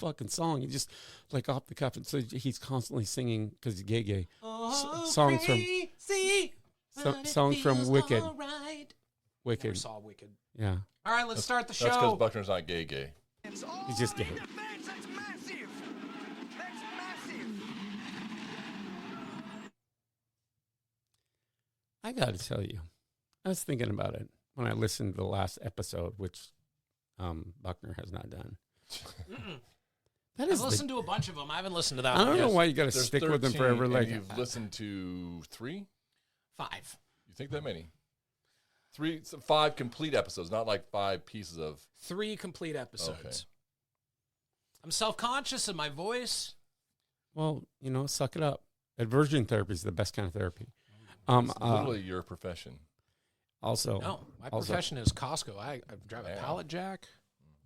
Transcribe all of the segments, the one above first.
fucking song. He just like off the cuff, and so he's constantly singing because he's gay. Songs from Wicked. Right. Wicked. Never saw Wicked. Yeah. All right, let's start the show. That's because Buckner's not gay. He's just gay. That's massive. That's massive. I got to tell you, I was thinking about it when I listened to the last episode, which Buckner has not done. I've listened to a bunch of them. I haven't listened to that I one. don't know Yes. why you got to There's stick with them 13, forever. and Like you've listened to 3? 5. You think that many? 5 complete episodes, not like 5 pieces of. 3 complete episodes. Okay. I'm self-conscious of my voice. well, suck it up. Aversion therapy is the best kind of therapy. It's literally your profession. Also, No, my profession is Costco. I drive a pallet jack.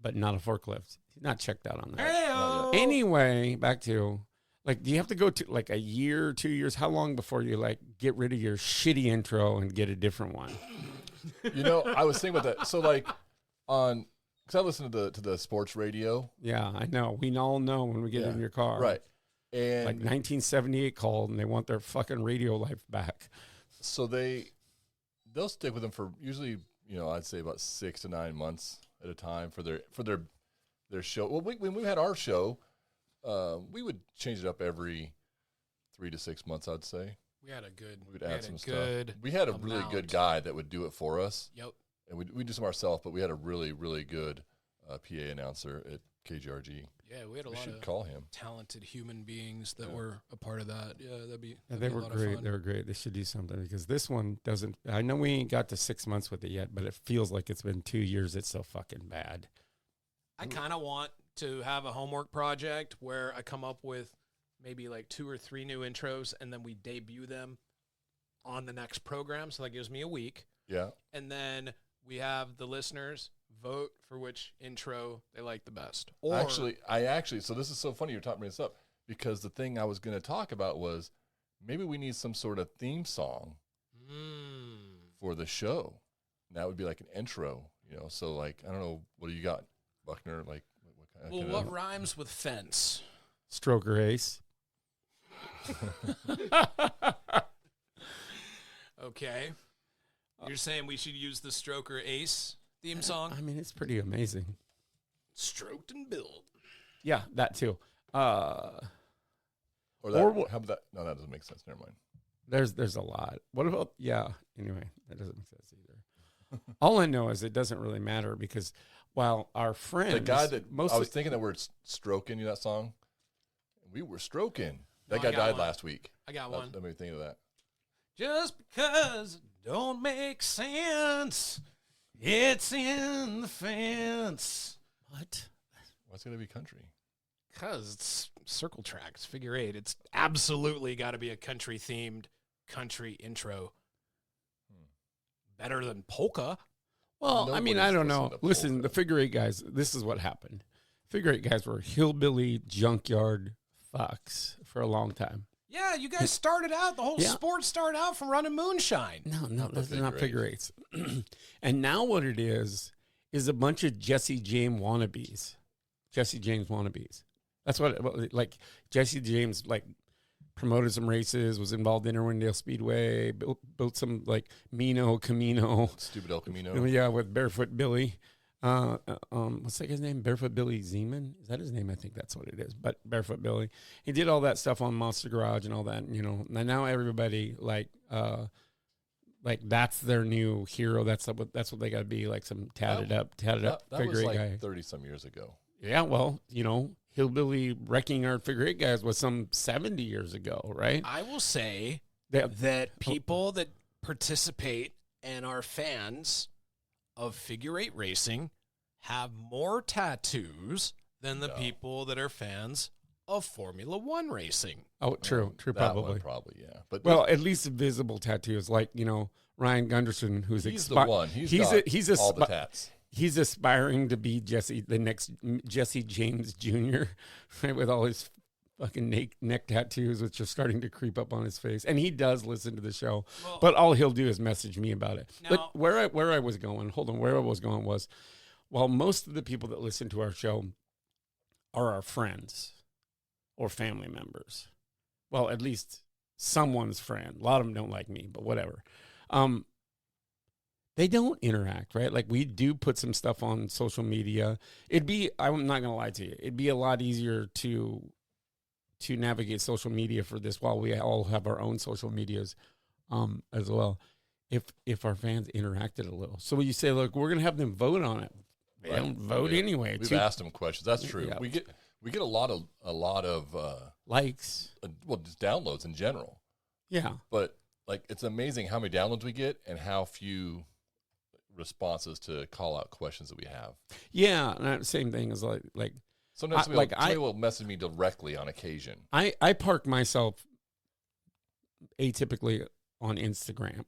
but not a forklift. He's not checked out on that. Hey-o. Anyway, back to do you have to go to like a year, 2 years? How long before you get rid of your shitty intro and get a different one? I was thinking about that. So because I listen to the sports radio. Yeah, I know. We all know when we get in your car. Right. And 1978 called and they want their fucking radio life back. So they'll stick with them for usually, I'd say about 6 to 9 months at a time for their show. Well, when we had our show, we would change it up every 3 to 6 months, I'd say. We had a good. We would add some good stuff. We had a really amount. good guy that would do it for us. Yep. And we do some ourselves, but we had a really, really good PA announcer at KGRG. Yeah, we had a We lot should of call him. talented human beings that were a part of that. Yeah, that'd be. Yeah, That'd they be a were lot of great. fun. They were great. They should do something because this one doesn't. I know we ain't got to 6 months with it yet, but it feels like it's been 2 years. It's so fucking bad. I kind of want to have a homework project where I come up with maybe like 2 or 3 new intros, and then we debut them on the next program. So that gives me a week. Yeah. And then we have the listeners vote for which intro they like the best. Or Actually, so this is so funny you're talking this up because the thing I was going to talk about was maybe we need some sort of theme song for the show. And that would be like an intro, So I don't know, what do you got, Buckner? Like what kind what rhymes with fence? Stroker Ace. Okay. You're saying we should use the Stroker Ace theme song? I mean, it's pretty amazing. Stroked and built. Yeah, that too. Or that, how about that? No, that doesn't make sense. Never mind. There's a lot. What about anyway, that doesn't make sense either. All I know is it doesn't really matter because while our friends, the guy that I was thinking that word stroking, that song. We were stroking. That guy died last week. I got one. Let me think of that. Just because it don't make sense, it's in the fence. What? What's going to be country? Because it's circle tracks, figure 8. It's absolutely got to be a country-themed country intro. Better than polka. Well, I mean, I don't know. Listen, polka. the figure 8 guys, this is what happened. Figure 8 guys were hillbilly junkyard fucks for a long time. Yeah, you guys started out, the whole sport started out from running moonshine. No, those are not figure 8s. And now what it is a bunch of Jesse James wannabes. That's what, Jesse James, promoted some races, was involved in Irwindale Speedway, built some, Camino. Stupid El Camino. Yeah, with Barefoot Billy. What's that guy's name? Barefoot Billy Zeman? Is that his name? I think that's what it is. But Barefoot Billy. He did all that stuff on Monster Garage and all that, and now everybody, that's their new hero. That's what they got to be, some tatted up That figure was 8 guy. 30-some years ago. Yeah, well, hillbilly wrecking yard figure 8 guys was some 70 years ago, right? I will say that people that participate and are fans of figure 8 racing have more tattoos than the people that are fans of Formula 1 racing. Oh, true, That probably. one probably, yeah. But At least visible tattoos, Ryan Gunderson, who's he's the one. He's all the tats. He's aspiring to be the next Jesse James Jr., right, with all his fucking neck tattoos, which are starting to creep up on his face. And he does listen to the show, but all he'll do is message me about it. But where I was going was, while most of the people that listen to our show are our friends or family members. Well, at least someone's friend. A lot of them don't like me, but whatever. They don't interact, right? Like we do put some stuff on social media. I'm not going to lie to you. It'd be a lot easier to navigate social media for this while we all have our own social medias as well. If our fans interacted a little. So when you say, look, we're going to have them vote on it. They don't vote anyway. We've asked them questions. That's true. Yeah. We get a lot of likes. Just downloads in general. Yeah. But like it's amazing how many downloads we get and how few responses to call out questions that we have. Yeah, and that same thing is like sometimes somebody will message me directly on occasion. I park myself atypically on Instagram.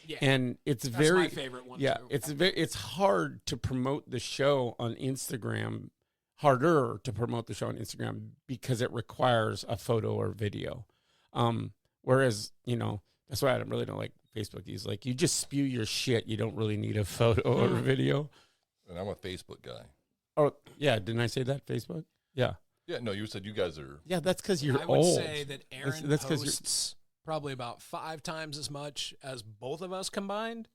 Yeah. And it's That's my favorite one. Yeah, too. it's hard to promote the show on Instagram, harder to promote the show on Instagram because it requires a photo or video. Whereas, that's why I really don't like Facebook. He's like, you just spew your shit. You don't really need a photo or a video. And I'm a Facebook guy. Oh, yeah. Didn't I say that? Facebook? Yeah. Yeah, no, you said you guys are. Yeah, that's because you're I would old. say that Aaron That's 'cause posts probably about 5 times as much as both of us combined.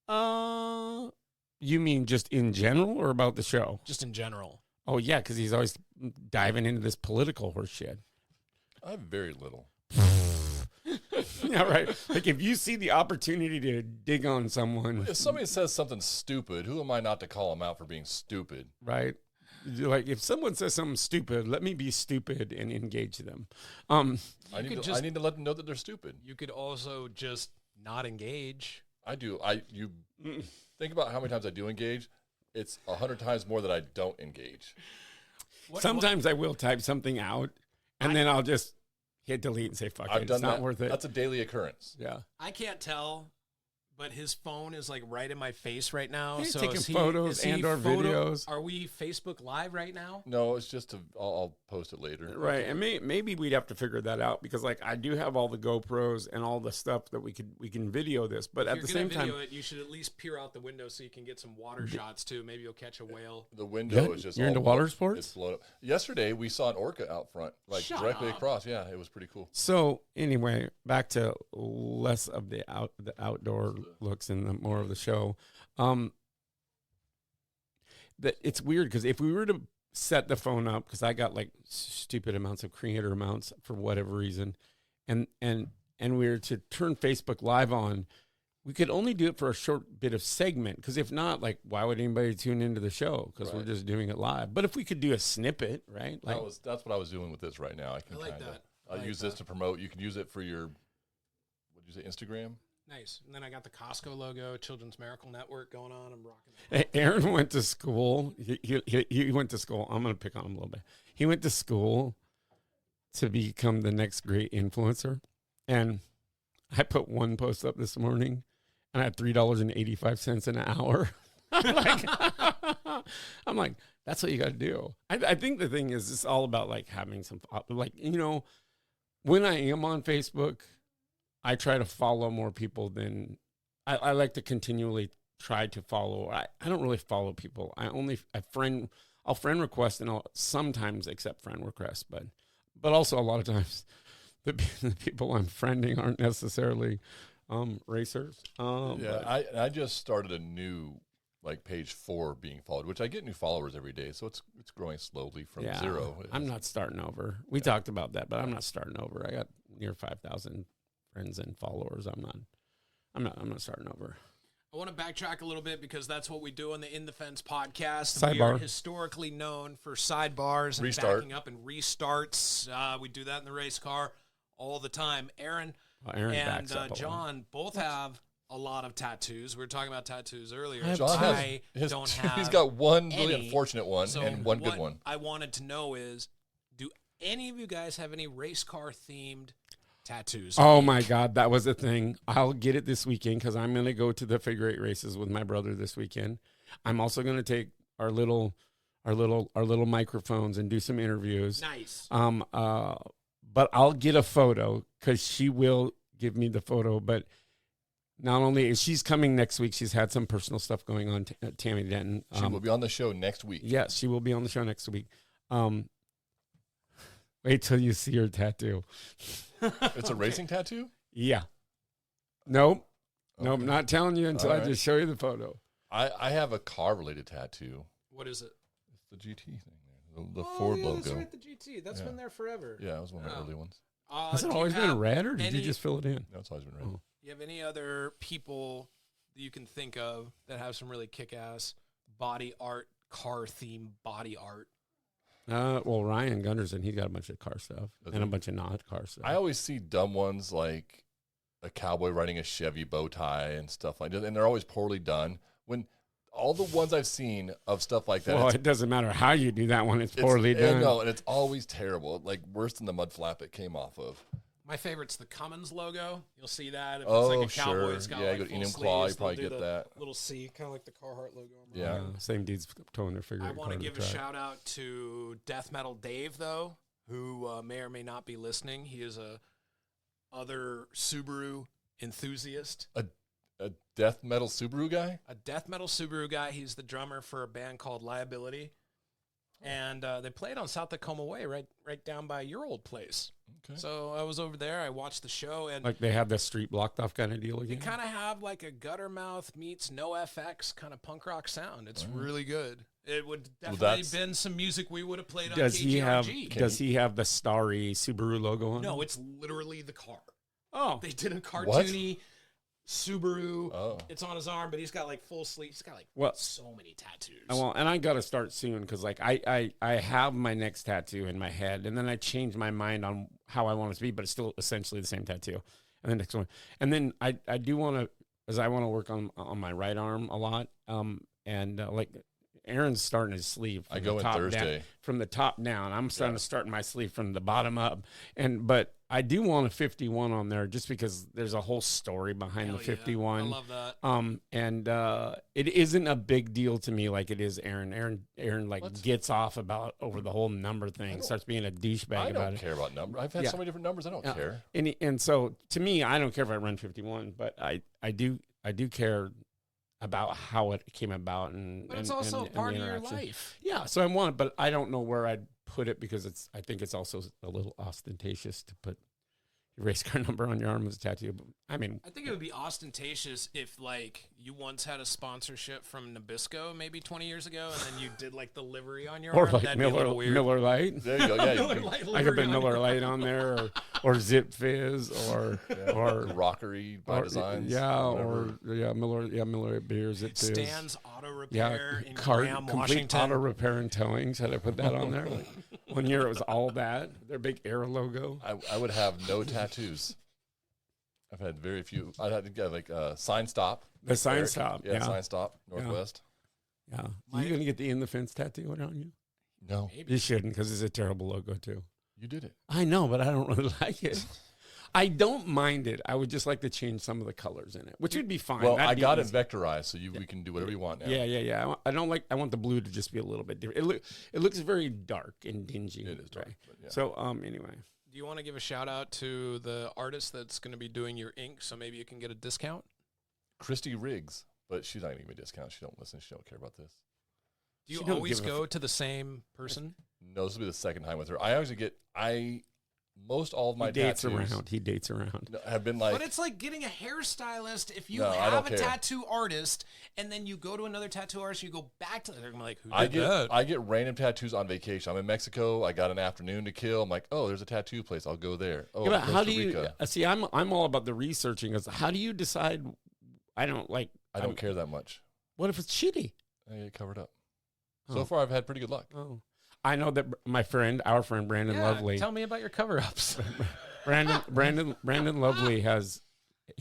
You mean just in general or about the show? Just in general. Oh, yeah, because he's always diving into this political horse shit. I have very little. Yeah, right. Like if you see the opportunity to dig on someone, If somebody says something stupid, who am I not to call them out for being stupid? right? Like if someone says something stupid, let me be stupid and engage them. I I need to let them know that they're stupid. You could also just not engage. I do. You think about how many times I do engage. It's 100 times more that I don't engage. Sometimes I will type something out, and then I'll just hit delete and say, fuck I've it, done it's not that. worth it. That's a daily occurrence. Yeah. I can't tell, but his phone is like right in my face right now. He's So taking is photos and or videos. Are we Facebook Live right now? No, it's just I'll post it later. Right, and maybe we'd have to figure that out because, like, I do have all the GoPros and all the stuff that we can video this, but at the same time, you should at least peer out the window so you can get some water shots too. Maybe you'll catch a whale. The window is just. You're into water sports? It's blown up. Yesterday we saw an orca out front, like Shut directly up. across. Yeah, it was pretty cool. So anyway, back to less of the outdoor looks and more of the show. That it's weird because if we were to set the phone up, because I got like stupid amounts of creator amounts for whatever reason, and we were to turn Facebook Live on, we could only do it for a short bit of segment. Because if not, like, why would anybody tune into the show? Because we're just doing it live. But if we could do a snippet, right? Like, That's what I was doing with this right now. I like that. I'll use this to promote. You can use it for your, what did you say, Instagram? Nice. And then I got the Costco logo, Children's Miracle Network going on. I'm rocking it. Aaron went to school. He went to school. I'm going to pick on him a little bit. He went to school to become the next great influencer. And I put one post up this morning, and I had $3.85 an hour. I'm like, that's what you got to do. I think the thing is, it's all about like having some, like, when I am on Facebook, I try to follow more people than I like to continually try to follow. I don't really follow people. I'll friend request and I'll sometimes accept friend requests, but also a lot of times the people I'm friending aren't necessarily racers. I just started a new like page 4 being followed, which I get new followers every day, so it's growing slowly from zero. I'm not starting over. We talked about that, but I'm not starting over. I got near 5,000 friends and followers. I'm not starting over. I want to backtrack a little bit because that's what we do on the In the Fence podcast. Sidebar. We are historically known for sidebars and Restart. backing up and restarts. We do that in the race car all the time. Aaron Aaron and backs up a lot. John both have a lot of tattoos. We were talking about tattoos earlier. John don't have. He's got one really any. unfortunate one So and one good what one. I wanted to know is, do any of you guys have any race car themed tattoos? Oh my God, that was a thing. I'll get it this weekend because I'm going to go to the figure 8 races with my brother this weekend. I'm also going to take our little microphones and do some interviews. Nice. But I'll get a photo because she will give me the photo. But not only is she's coming next week, she's had some personal stuff going on. Tammy Denton. She will be on the show next week. Yes, she will be on the show next week. Wait till you see her tattoo. It's a racing tattoo? Yeah. Nope. Okay. Nope. Not telling you until All I right. just show you the photo. I have a car-related tattoo. What is it? It's the GT thing there. The Ford logo. That's right, the GT. That's Yeah. been there forever. Yeah, it was one of the early ones. Has it do you always been have red, or did you any- just fill it in? No, it's always been red. Oh. You have any other people that you can think of that have some really kick-ass body art, car-themed body art? Well, Ryan Gunderson, he's got a bunch of car stuff Does and a he? bunch of not car stuff. I always see dumb ones like a cowboy riding a Chevy bow tie and stuff like that, and they're always poorly done. When all the ones I've seen of stuff like that, Well, it's- it doesn't matter how you do that one; it's poorly done. No, and it's always terrible. Like worse than the mud flap it came off of. My favorite's the Cummins logo. You'll see that. If Oh, it's like a cowboy, sure. it's got Yeah, like you go to full Enum Claw, you sleeves. probably They'll do get the that. little C, kind of like the Carhartt logo. on Yeah. mine. Same dude's towing their figure. I eight want to car give a track. shout out to Death Metal Dave, though, who may or may not be listening. He is a other Subaru enthusiast, A death metal Subaru guy. a death metal Subaru guy. He's the drummer for a band called Liability, and they played on South Tacoma Way, right down by your old place. Okay. So I was over there. I watched the show, and Like they have the street blocked off kind of deal you again. kind of have like a Guttermouth meets No FX kind of punk rock sound. It's really good. It would definitely that's- been some music we would have played on Does he have? KGRG. Does he have the starry Subaru logo on? No, it? it's literally the car. Oh, They did a cartoony Subaru. Oh. It's on his arm, but he's got like full sleeves. He's got like Well- so many tattoos. well, and I got to start soon because like I have my next tattoo in my head, and then I change my mind on how I want it to be, but it's still essentially the same tattoo. And the next one, and then I do want to, as I want to work on my right arm a lot. Like Aaron's starting his sleeve. I from go the in top Thursday. down, from the top down. I'm starting to start my sleeve from the bottom up, but I do want a 51 on there just because there's a whole story behind Hell the yeah. 51. I love that. It isn't a big deal to me like it is Aaron. Aaron like What? gets off about over the whole number thing, starts being a douchebag I about don't it. care about numbers. I've had Yeah. so many different numbers. I don't care. And so to me, I don't care if I run 51, but I do care about how it came about and But it's and- also and- a and part the of your interaction. life. Yeah, so I want it, but I don't know where I'd put it because I think it's also a little ostentatious to put your race car number on your arm as a tattoo. But, I mean, I think it would be ostentatious if, like, you once had a sponsorship from Nabisco maybe 20 years ago, and then you did, like, the livery on your or arm. like That'd be a little weird. Miller Lite. There you go. Yeah, Miller you Lite I could livery put on Miller your Lite on there, or Zip Fizz, or rockery by designs. whatever. Miller beers. Zip Fizz. Stan's Auto Repair in car, Graham, complete Washington. auto repair and towing. Should I put that on there? Like, one year it was all that. Their big air logo. I would have no tattoos. I've had very few. I had to get like sign stop. The sign Eric. stop. Yeah, Yeah, sign stop. Northwest. yeah. You gonna get the in the fence tattoo on you? No, You shouldn't, because it's a terrible logo too. you did it. I know, but I don't really like it. I don't mind it. I would just like to change some of the colors in it, which would be fine. Well, That'd I be got easy. it vectorized, so we can do whatever you want now. Yeah. I don't like. I want the blue to just be a little bit different. It looks very dark and dingy. It is dark, right? but yeah. So anyway, Do you want to give a shout out to the artist that's going to be doing your ink, so maybe you can get a discount? Christy Riggs, but she's not going to give me a discount. She don't listen. She don't care about this. Do you She don't always give a go to the same person? No, this will be the second time with her. I actually get most all of my he dates tattoos around. He dates around. have been like But it's like getting a hairstylist. If you No, I have don't a care. tattoo artist and then you go to another tattoo artist, you go back to they're gonna be like, who did I that? get random tattoos on vacation. I'm in Mexico. I got an afternoon to kill. I'm like, oh, there's a tattoo place. I'll go there. Oh, Yeah, but how Costa do you Rica. see? I'm all about the researching. Is how do you decide? I don't like. I don't care that much. What if it's shitty? I get covered up. Oh. So far, I've had pretty good luck. Oh, I know that our friend Brandon Yeah, Lovely. tell me about your cover-ups. Brandon Lovely has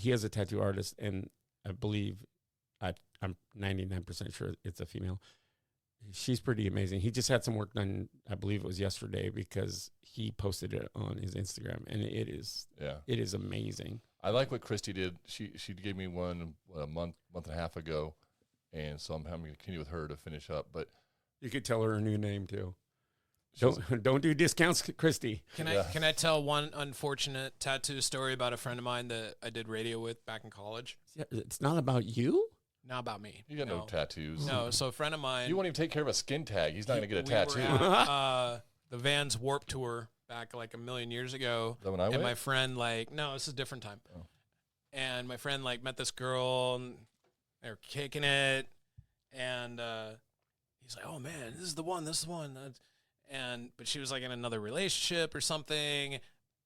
a tattoo artist, and I believe I'm 99% sure it's a female. She's pretty amazing. He just had some work done. I believe it was yesterday because he posted it on his Instagram, and it is amazing. I like what Christy did. She gave me one a month and a half ago, and so I'm having to continue with her to finish up. But You could tell her a new name too. she's- Don't do discounts, Christy. Can Yeah. I tell one unfortunate tattoo story about a friend of mine that I did radio with back in college? Yeah, it's not about you. Not about me. You got no tattoos. No, so a friend of mine. You won't even take care of a skin tag. He's not going to get a tattoo. We were at, the Vans Warped Tour back like a million years ago. Is that when I went? My friend no, this is a different time. Oh. And my friend met this girl, and they were kicking it, and he's like, "Oh man, this is the one. But she was like in another relationship or something.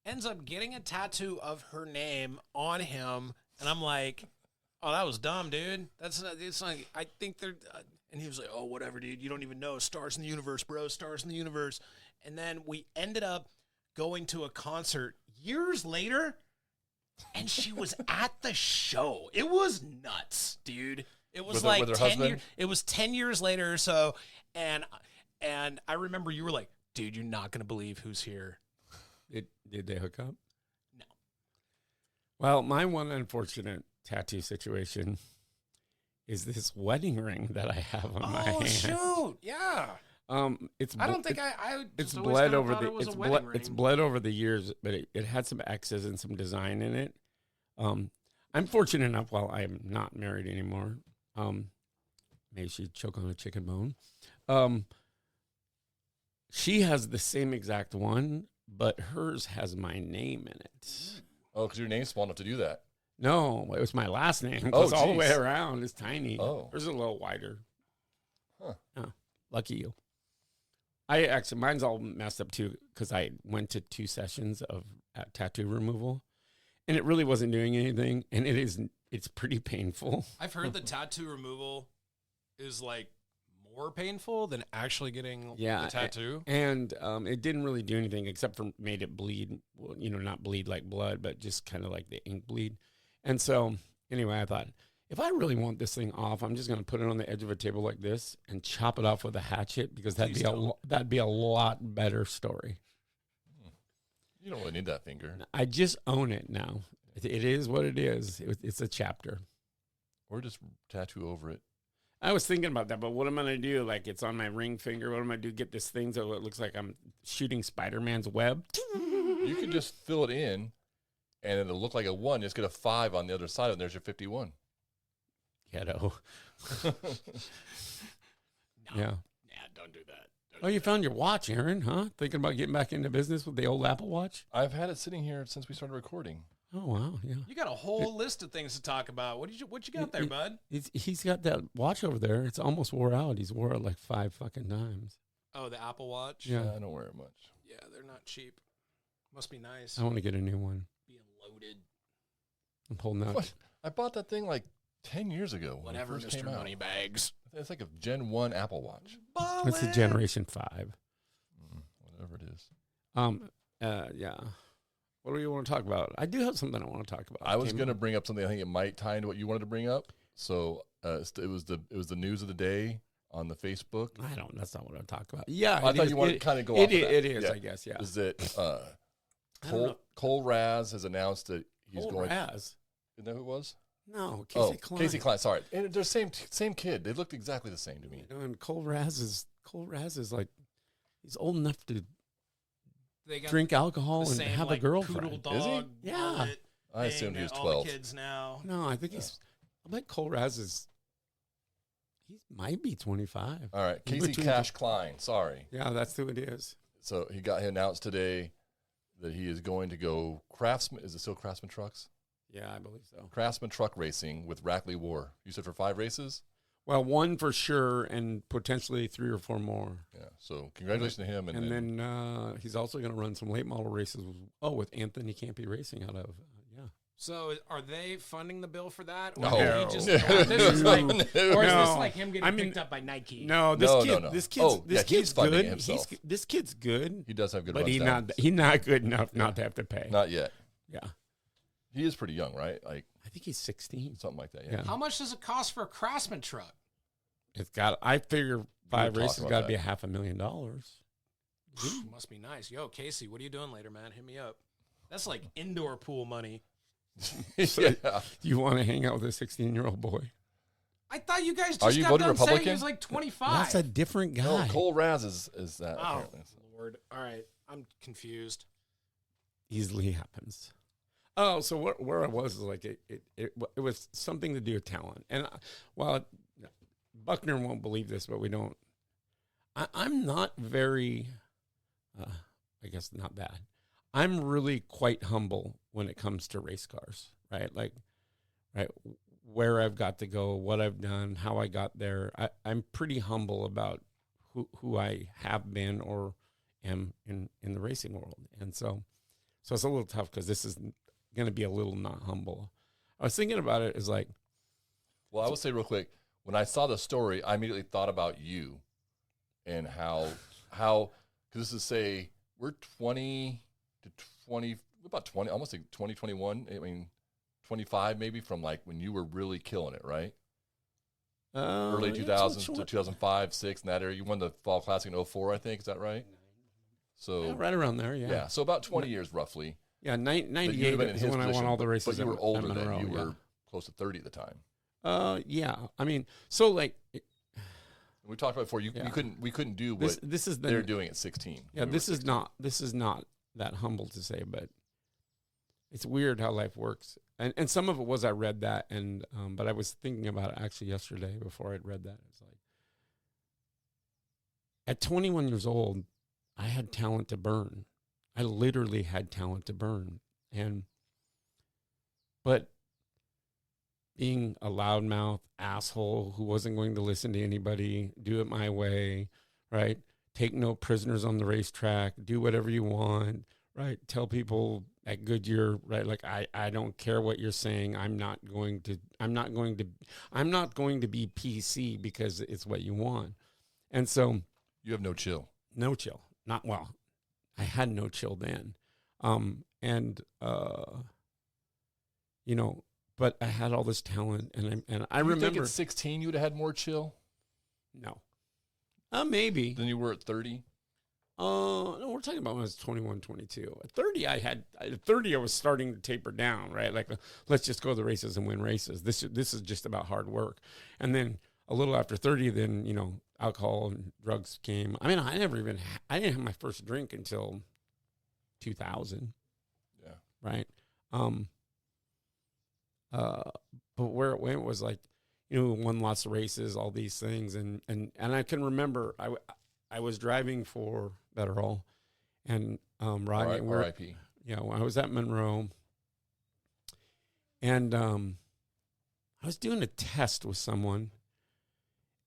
Ends up getting a tattoo of her name on him, and I'm like, "Oh, that was dumb, dude. It's not. I think they're." And he was like, "Oh, whatever, dude. You don't even know. Stars in the universe, bro. Stars in the universe." And then we ended up going to a concert years later, and she was at the show. It was nuts, dude. It was with her 10 years. It was 10 years later or so, and I remember you were like, "Dude, you're not gonna believe who's here." Did they hook up? No. Well, my one unfortunate tattoo situation is this wedding ring that I have on my hand. Oh shoot! Yeah. It's I don't think I it's just always bled kinda over thought the it was a it's wedding bled it's ring. bled over the years, but it had some X's and some design in it. I'm fortunate enough while I am not married anymore. Maybe she'd choke on a chicken bone. She has the same exact one, but hers has my name in it. Oh, because your name's small enough to do that. No, it was my last name. Oh, It's all the way geez. around. It's tiny. Oh. Hers is a little wider. Huh. Oh, lucky you. Mine's all messed up too because I went to 2 sessions of tattoo removal, and it really wasn't doing anything. And it's pretty painful. I've heard the tattoo removal is like more painful than actually getting the tattoo. And it didn't really do anything except for made it bleed. Well, not bleed like blood, but just kind of like the ink bleed. And so anyway, I thought, if I really want this thing off, I'm just going to put it on the edge of a table like this and chop it off with a hatchet because that'd be a lot better story. You don't really need that finger. I just own it now. It is what it is. It's a chapter. Or just tattoo over it. I was thinking about that, but what am I going to do? Like, it's on my ring finger. What am I going to do? Get this thing so it looks like I'm shooting Spider-Man's web? You can just fill it in, and it'll look like a 1. Just get a 5 on the other side, and there's your 51. Ghetto. No. Yeah. Yeah, don't do that. Oh, you found your watch, Aaron, huh? Thinking about getting back into business with the old Apple Watch? I've had it sitting here since we started recording. Oh, wow, yeah. You got a whole list of things to talk about. What you got there, bud? He's got that watch over there. It's almost wore out. He's wore it like 5 fucking times. Oh, the Apple Watch? Yeah. I don't wear it much. Yeah, they're not cheap. Must be nice. I want to get a new one. Being loaded. I'm holding out. What? I bought that thing like 10 years ago. When Whatever, it first Mr. came out. Moneybags. It's like a Gen 1 Apple Watch. It's a Generation 5. Whatever it is. Yeah. What do you want to talk about? I do have something I want to talk about. I was going to bring up something I think it might tie into what you wanted to bring up. So it was the news of the day on the Facebook. That's not what I'm talking about. Yeah. I thought you wanted to kind of go off of that. It is, Yeah. I guess, yeah. Is that I don't know. Cole Raz has announced that he's Cole going. Raz? Isn't that who it was? No, Kasey Kleyn. Kasey Kleyn. Sorry, and they're same kid. They looked exactly the same to me. And Cole Raz is like, he's old enough to They got drink alcohol the and same, have like, a girlfriend. poodle Is he? dog Yeah. mullet I thing assumed he was that 12. All the kids now. No, I think I bet Cole Raz he might be 25. All right, He's Kasey between Cash Klein. Sorry. Yeah, that's who it is. So he announced today that he is going to go Craftsman. Is it still Craftsman Trucks? Yeah, I believe so. Craftsman Truck Racing with Rackley War. You said for 5 races? Well, 1 for sure, and potentially 3 or 4 more. Yeah. So congratulations to him. And then he's also going to run some late model races. With Anthony Campy Racing out of yeah. So are they funding the bill for that? Or No. did he just, No. or this is like, No. or is No. this like him getting I mean, picked up by Nike? No, this No, kid, no. this He's kid's funding good. himself. This kid's good, He does have good but run he's not good enough not to have to pay. Not yet. Yeah, He is pretty young, right? Like I think he's 16. something like that. Yeah. How much does it cost for a Craftsman truck? I figure 5 talk races about got to that. be $500,000. Must be nice. Yo, Kasey, what are you doing later, man? Hit me up. That's like indoor pool money. Yeah. You want to hang out with a 16-year-old boy? I thought you guys Are just you got voting done saying he Republican? was like 25. That's a different guy. No, Cole Raz is that. Oh, Apparently. Lord. All right. I'm confused. Easily happens. Oh, so where I was is like it was something to do with talent. And while Buckner won't believe this, but we don't. I'm not very, I guess not bad. I'm really quite humble when it comes to race cars, right? Like, right, where I've got to go, what I've done, how I got there. I'm pretty humble about who I have been or am in the racing world. And so it's a little tough because this is going to be a little not humble. I was thinking about it as like. Well, I will say real quick, when I saw the story, I immediately thought about you and how, because this is say we're 20 to 20, about 20, almost like 2021. I mean, 25 maybe from like when you were really killing it, right? Early 2000s to 2005, 6 in that area. You won the Fall Classic in 04, I think. Is that right? So right around there, yeah. Yeah, so about 20 years roughly. Yeah, 98 is when I won all the races. But you were older then. You were close to 30 at the time. Yeah. I mean, so like we talked about before. We couldn't do what this is they're doing at 16. Yeah, this is not that humble to say, but it's weird how life works. And some of it was I read that, and but I was thinking about it actually yesterday before I'd read that. It's like at 21 years old, I had talent to burn. I literally had talent to burn, but being a loudmouth asshole who wasn't going to listen to anybody, do it my way, right? Take no prisoners on the racetrack, do whatever you want, right? Tell people at Goodyear, right? Like, I don't care what you're saying. I'm not going to be PC because it's what you want. And so you have no chill. No chill. I had no chill then. But I had all this talent, and I remember. You think at 16 you would have had more chill? No. Maybe. Than you were at 30? No, we're talking about when I was 21, 22. At 30, at 30, I was starting to taper down, right? Like, let's just go to the races and win races. This is just about hard work. And then a little after 30, then, alcohol and drugs came. I mean, I didn't have my first drink until 2000. Yeah. Right? But where it went was like, won lots of races, all these things. And I can remember I was driving for Betterall and Rodney. R.I.P. Yeah, when I was at Monroe. And I was doing a test with someone.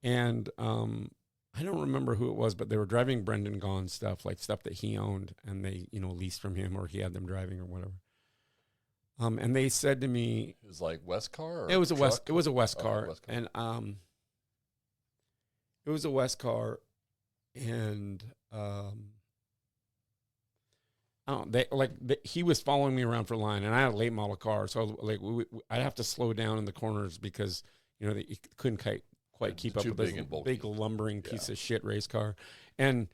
And I don't remember who it was, but they were driving Brendan Gaughan stuff, like stuff that he owned, and they, leased from him or he had them driving or whatever. And they said to me, it was like West car. Or it was a truck? West. It was a West car, West car. and it was a West car, and he was following me around for line, and I had a late model car, so I'd have to slow down in the corners because they couldn't quite keep up with this big lumbering piece of shit race car, and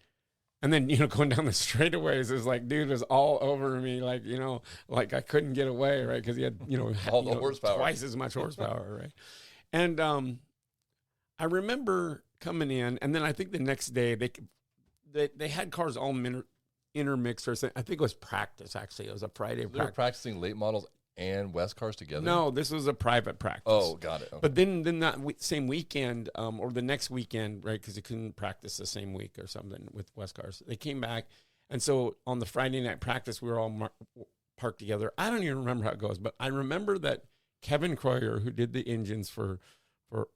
then, going down the straightaways is like, dude was all over me. Like, like I couldn't get away. Right. Cause he had, all the horsepower, twice as much horsepower. Right. And, I remember coming in, and then I think the next day they had cars all intermixed or something. I think it was practice. Actually, it was a Friday. So they were practicing late models and West cars together? No, this was a private practice. Oh, got it. Okay. But then that same weekend, or the next weekend, right, because they couldn't practice the same week or something with West cars. They came back, and so on the Friday night practice, we were all parked together. I don't even remember how it goes, but I remember that Kevin Croyer, who did the engines for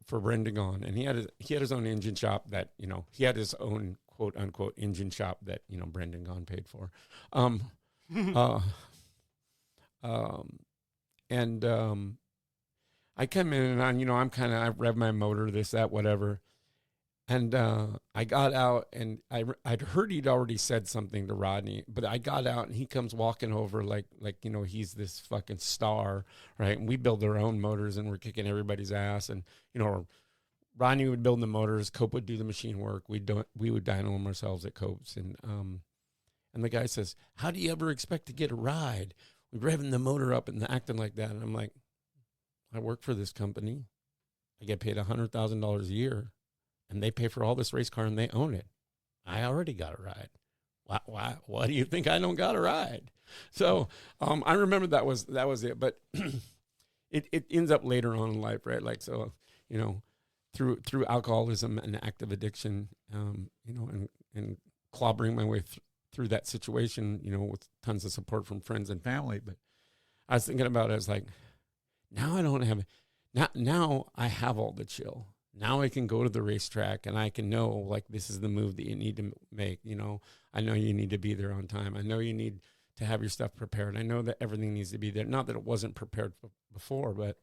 Brendan Gaughan, and he had his own engine shop that, he had his own quote unquote engine shop that, Brendan Gaughan paid for. And I come in and I rev my motor, this, that, whatever. And I got out, and I'd heard he'd already said something to Rodney, but I got out and he comes walking over like he's this fucking star, right? And we build our own motors and we're kicking everybody's ass. And, Rodney would build the motors, Cope would do the machine work. We would dyno them ourselves at Cope's. And the guy says, "How do you ever expect to get a ride? We're revving the motor up and acting like that." And I'm like, I work for this company. I get paid $100,000 a year, and they pay for all this race car and they own it. I already got a ride. Why do you think I don't got a ride? So I remember that was it, but it ends up later on in life, right? Like, so, through alcoholism and active addiction, and clobbering my way through that situation, with tons of support from friends and family. But I was thinking about it, I was like, now I don't have, now I have all the chill. Now I can go to the racetrack and I can know, like, this is the move that you need to make. I know you need to be there on time. I know you need to have your stuff prepared. I know that everything needs to be there. Not that it wasn't prepared before, but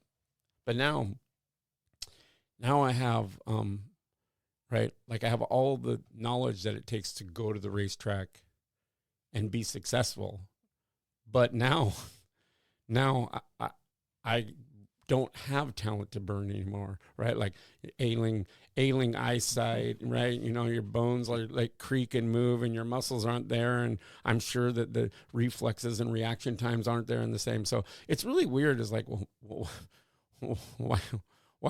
now I have, right? Like, I have all the knowledge that it takes to go to the racetrack and be successful. But now I don't have talent to burn anymore, right? Like ailing eyesight, right? Your bones are like creak and move and your muscles aren't there. And I'm sure that the reflexes and reaction times aren't there in the same. So it's really weird. It's like, well, why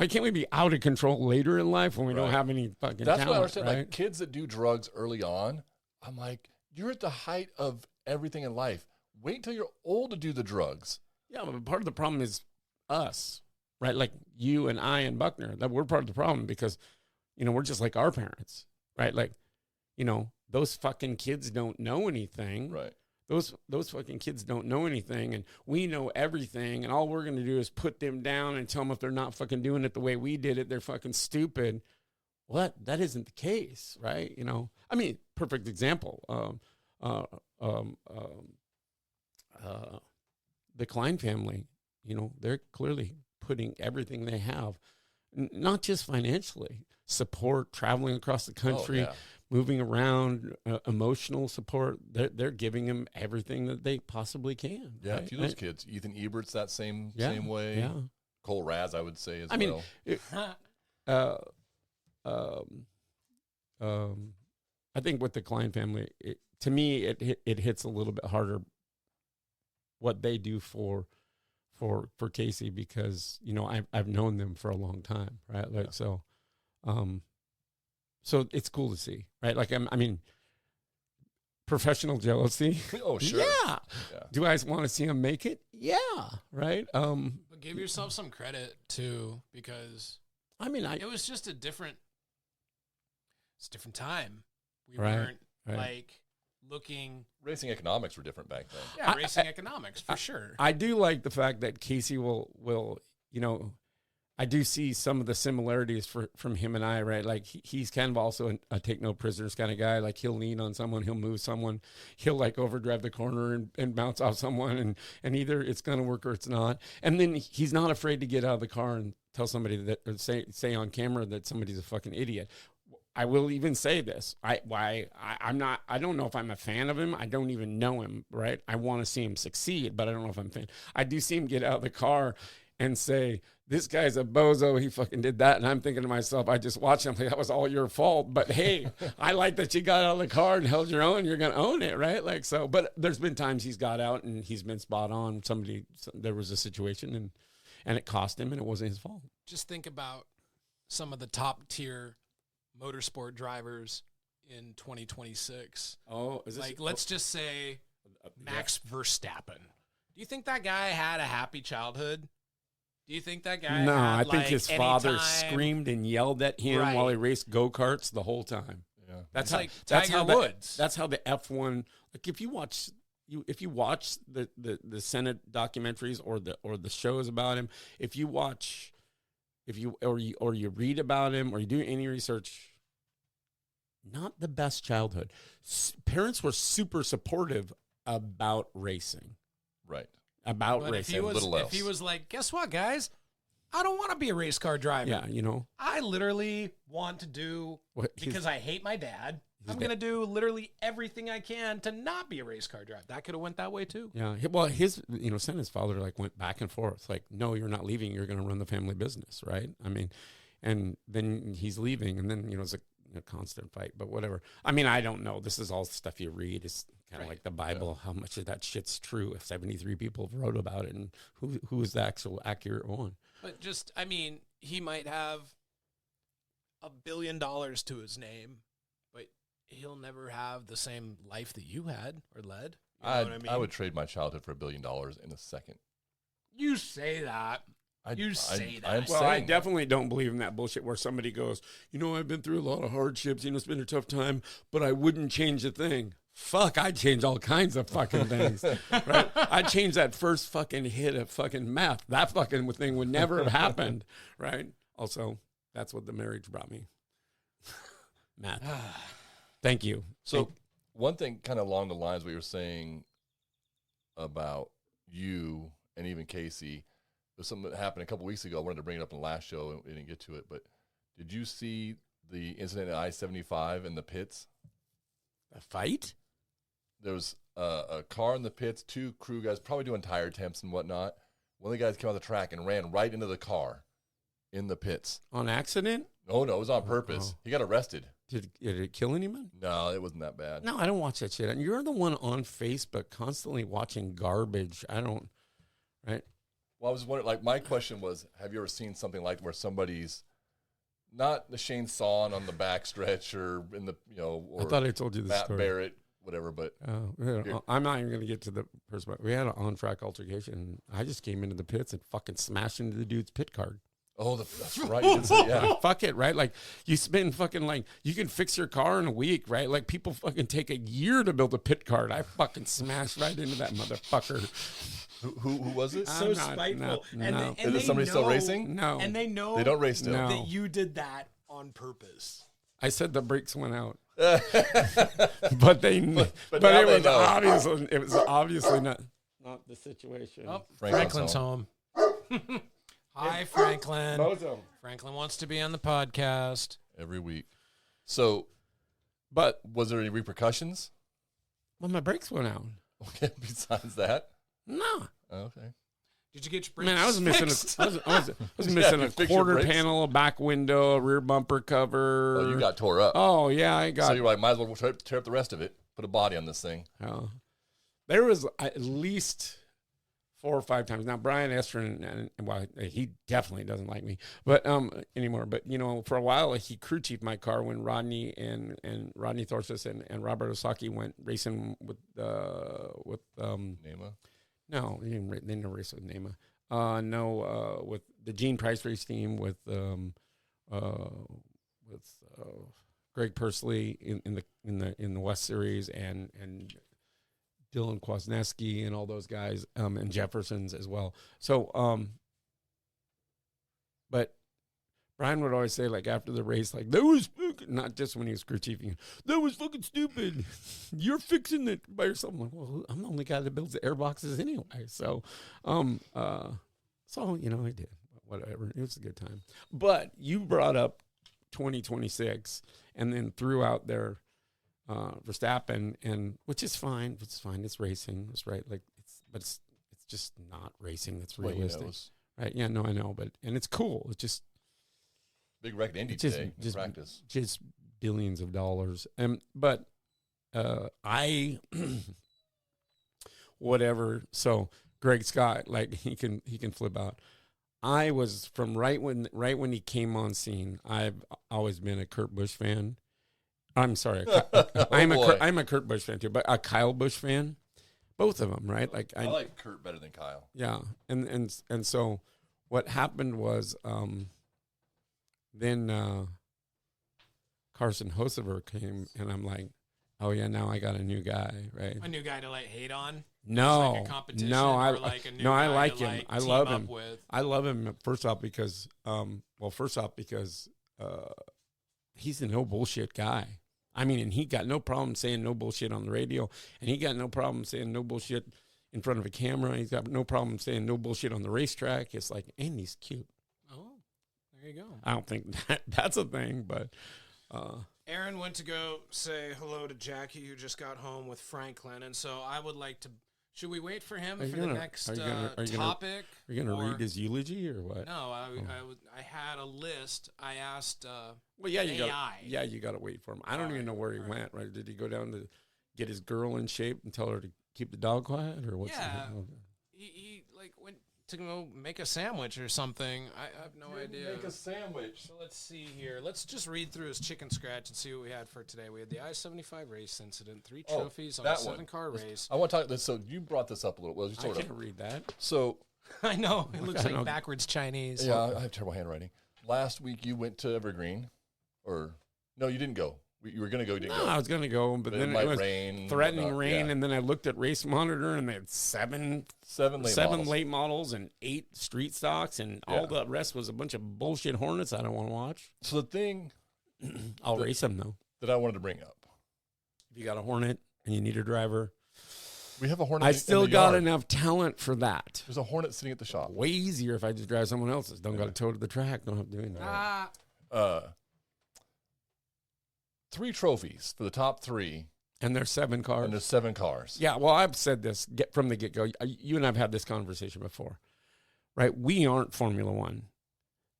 can't we be out of control later in life when we don't have any fucking That's talent, what I understand. right? Like, kids that do drugs early on, I'm like, you're at the height of everything in life. Wait until you're old to do the drugs. Yeah, but part of the problem is us, right? Like you and I and Buckner, that we're part of the problem because, we're just like our parents, right? Like, those fucking kids don't know anything. Right. Those fucking kids don't know anything, and we know everything, and all we're going to do is put them down and tell them if they're not fucking doing it the way we did it, they're fucking stupid. Well, that isn't the case, right? I mean, perfect example. The Kleyn family, they're clearly putting everything they have, not just financially, support, traveling across the country, moving around, emotional support. They're giving them everything that they possibly can. Yeah, right? a few of those kids. Ethan Ebert's that same way. Yeah. Cole Raz, I would say, as I mean, I think with the Kleyn family, to me, it hits a little bit harder what they do for Kasey because I've known them for a long time, right? Like so it's cool to see, right? Like I mean, professional jealousy. Oh sure. Yeah. Do I want to see them make it? Yeah. Right. But give yourself some credit too, because I mean, it was just it's a different time. We Right, weren't right. like looking. Racing economics were different back then. Yeah, racing economics for sure. I do like the fact that Kasey will I do see some of the similarities from him and I, right? Like he's kind of also a take no prisoners kind of guy. Like he'll lean on someone, he'll move someone, he'll like overdrive the corner and bounce off someone, and either it's going to work or it's not. And then he's not afraid to get out of the car and tell somebody that, or say on camera that somebody's a fucking idiot. I will even say this. I don't know if I'm a fan of him. I don't even know him, right? I want to see him succeed, but I don't know if I'm a fan. I do see him get out of the car and say, this guy's a bozo. He fucking did that. And I'm thinking to myself, I just watched him. Like, that was all your fault. But hey, I like that you got out of the car and held your own. You're going to own it, right? Like, so, but there's been times he's got out and he's been spot on. There was a situation and it cost him and it wasn't his fault. Just think about some of the top tier motorsport drivers in 2026. Oh, is this like, let's just say Max Verstappen. Do you think that guy had a happy childhood? Do you think that guy No, had, I think his father anytime? Screamed and yelled at him while he raced go-karts the whole time. Yeah. That's like Tiger Woods. That's how the F1, like if you watch the Senate documentaries or the shows about him, if you read about him or you do any research, not the best childhood. Parents were super supportive about racing. Right. But racing. If he was like, guess what, guys? I don't want to be a race car driver. Yeah, I literally want to do, because I hate my dad, I'm going to do literally everything I can to not be a race car driver. That could have went that way too. Yeah. Well, Sena's father like went back and forth. Like, no, you're not leaving. You're going to run the family business, right? I mean, and then he's leaving, and then it's a constant fight. But whatever. I mean, I don't know. This is all stuff you read. It's kind of like the Bible. Yeah. How much of that shit's true? If 73 people wrote about it, and who is the actual accurate one? But just, I mean, he might have $1 billion to his name, but he'll never have the same life that you had or led. You know what I mean? I would trade my childhood for $1 billion in a second. You say that. You say that. Well, I definitely don't believe in that bullshit where somebody goes, I've been through a lot of hardships, it's been a tough time, but I wouldn't change a thing. Fuck, I'd change all kinds of fucking things, right? I'd change that first fucking hit of fucking meth. That fucking thing would never have happened, right? Also, that's what the marriage brought me. Math. Thank you. So one thing kind of along the lines what you were saying about you and even Kasey, there's something that happened a couple weeks ago. I wanted to bring it up in the last show and we didn't get to it, but did you see the incident at I-75 in the pits? A fight? There was a car in the pits, 2 crew guys probably doing tire temps and whatnot. One of the guys came on the track and ran right into the car in the pits. On accident? No, it was on purpose. He got arrested. Did it kill anyone? No, it wasn't that bad. No, I don't watch that shit. And you're the one on Facebook constantly watching garbage. I don't, right? Well, I was wondering, like, my question was, have you ever seen something like where somebody's not the Shane Sawn on the backstretch or in the, or I thought I told you this Matt story. Barrett, whatever, but. I'm not even going to get to the person, but we had an on-track altercation. I just came into the pits and fucking smashed into the dude's pit card. Oh, that's right. You did say, yeah. Fuck it, right? Like, you spend fucking, you can fix your car in a week, right? Like, people fucking take a year to build a pit card. I fucking smashed right into that motherfucker. Who was it? So spiteful. No. Is it somebody still racing? No. And they know They don't race still. No. that you did that on purpose. I said the brakes went out. but they but but now it they was know. obviously not the situation. Oh, Franklin's Franklin's home. Hi, Franklin. Bozo. Franklin wants to be on the podcast. Every week. So, But was there any repercussions? well, my brakes went out. Okay, besides that? No. Okay. Did you get your brakes Man, I was missing fixed? I was missing you a fix your quarter brakes? panel, a back window, a rear bumper cover. Oh, you got tore up. Oh yeah, I got. So you're like, might as well tear up the rest of it. Put a body on this thing. Oh. There was at least 4 or 5 times. Now Brian Estrin, and well, he definitely doesn't like me, but anymore. But for a while he crew chiefed my car when Rodney and Rodney Thorsis and Robert Osaki went racing with Nema. No, they didn't race with Nema. No, with the Gene Price race team with Greg Pursley in the West Series and Dylan Kwasniewski and all those guys and Jeffersons as well. So, but Brian would always say, like, after the race, like, that was fucking, not just when he was crew chiefing, that was fucking stupid. You're fixing it by yourself. I'm like, well, I'm the only guy that builds the airboxes anyway. So, I did. Whatever. It was a good time. But you brought up 2026 and then threw out there Verstappen, and which is fine. It's fine. It's racing. It's right. Like, it's just not racing. That's realistic. Right. Yeah, no, I know. And it's cool. It's just, Big record Indy today in practice. Just billions of dollars. But I whatever. So Greg Scott, like, he can flip out. I was from right when he came on scene. I've always been a Kurt Busch fan. I'm sorry, I'm a Kurt Busch fan too, but a Kyle Busch fan. Both of them, right? Like I like Kurt better than Kyle. Yeah, and so what happened was. Then Carson Hocevar came, and I'm like, oh, yeah, now I got a new guy, right? A new guy to, like, hate on? No. Like a competition? No, or like a new I guy like to, him. like, I team love up him. with? I love him, first off, because he's a no bullshit guy. I mean, and he got no problem saying no bullshit on the radio, and he got no problem saying no bullshit in front of a camera. He's got no problem saying no bullshit on the racetrack. It's like, and he's cute. There you go. I don't think that's a thing, but Aaron went to go say hello to Jackie, who just got home with Franklin, and so I would like to. Should we wait for him for the next topic? Are you going to read his eulogy or what? No, I had a list. I asked. Well, yeah, AI. you got to wait for him. I don't even know where he went. Right? Did he go down to get his girl in shape and tell her to keep the dog quiet, or what's? Yeah. He like when to go make a sandwich or something. I have no idea. Make a sandwich. So let's see here. Let's just read through his chicken scratch and see what we had for today. We had the I-75 race incident, 3 trophies on a 7-car race. I want to talk this. So you brought this up a little. Well, I can't read that. So I know it looks like backwards Chinese. Yeah, I have terrible handwriting. Last week you went to Evergreen, or no, you didn't go. You were going to go. You didn't go. I was going to go, but then it was rain, threatening rain, and then I looked at Race Monitor, and they had seven late models and 8 street stocks, and all the rest was a bunch of bullshit Hornets I don't want to watch. So the thing, I'll race them though. That I wanted to bring up. If you got a Hornet and you need a driver, we have a Hornet. I still got enough talent for that. There's a Hornet sitting at the shop. Way easier if I just drive someone else's. Don't got to tow to the track. Don't have to do anything. 3 trophies for the top 3. And there's 7 cars. And there's 7 cars. Yeah, well, I've said this from the get-go. You and I have had this conversation before, right? We aren't Formula One.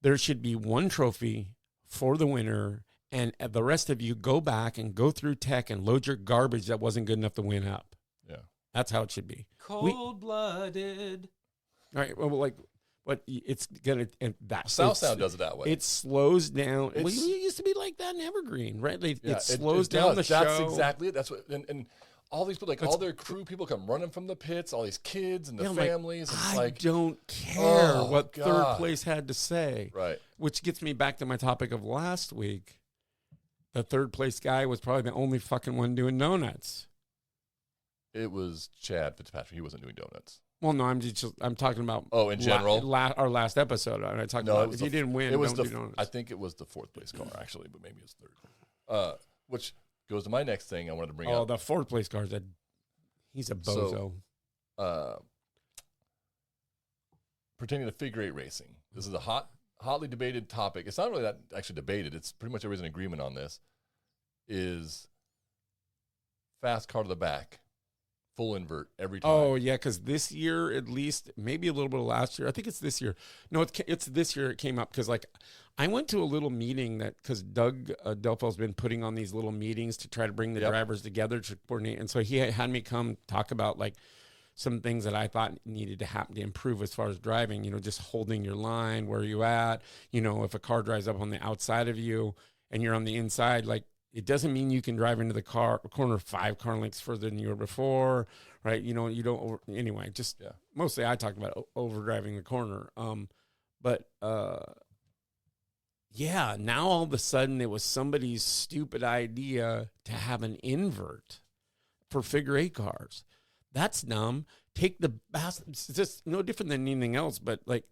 There should be 1 trophy for the winner, and the rest of you go back and go through tech and load your garbage that wasn't good enough to win up. Yeah. That's how it should be. Cold-blooded. All right, well, like, but it's gonna Southsound does it that way. It slows down. Well, it used to be like that in Evergreen, right? It slows down the show. That's exactly it. That's what and all these people, like all their crew people, come running from the pits. All these kids and the families. And I don't care what third place had to say. Right. Which gets me back to my topic of last week. The third place guy was probably the only fucking one doing donuts. It was Chad Fitzpatrick. He wasn't doing donuts. Well, no, I'm talking about. Oh, in general, our last episode. I talked about if you didn't win, it was don't do donuts. I think it was the 4th place car actually, but maybe it's 3rd. Which goes to my next thing I wanted to bring up. Oh, the 4th place car he's a bozo. So, pertaining to figure 8 racing, this is a hotly debated topic. It's not really that actually debated. It's pretty much everybody's in agreement on this. Is fast car to the back. Full invert every time. Oh, yeah, because this year, at least, maybe a little bit of last year. I think it's this year. No, it's this year it came up because, like, I went to a little meeting because Doug Delfo's been putting on these little meetings to try to bring the drivers together to coordinate. And so he had me come talk about, like, some things that I thought needed to happen to improve as far as driving, just holding your line, where you at, if a car drives up on the outside of you and you're on the inside, like, it doesn't mean you can drive into the corner 5 car lengths further than you were before, right? You don't. Anyway, just mostly I talk about overdriving the corner. Now all of a sudden it was somebody's stupid idea to have an invert for figure 8 cars. That's dumb. Take the it's just no different than anything else, but like,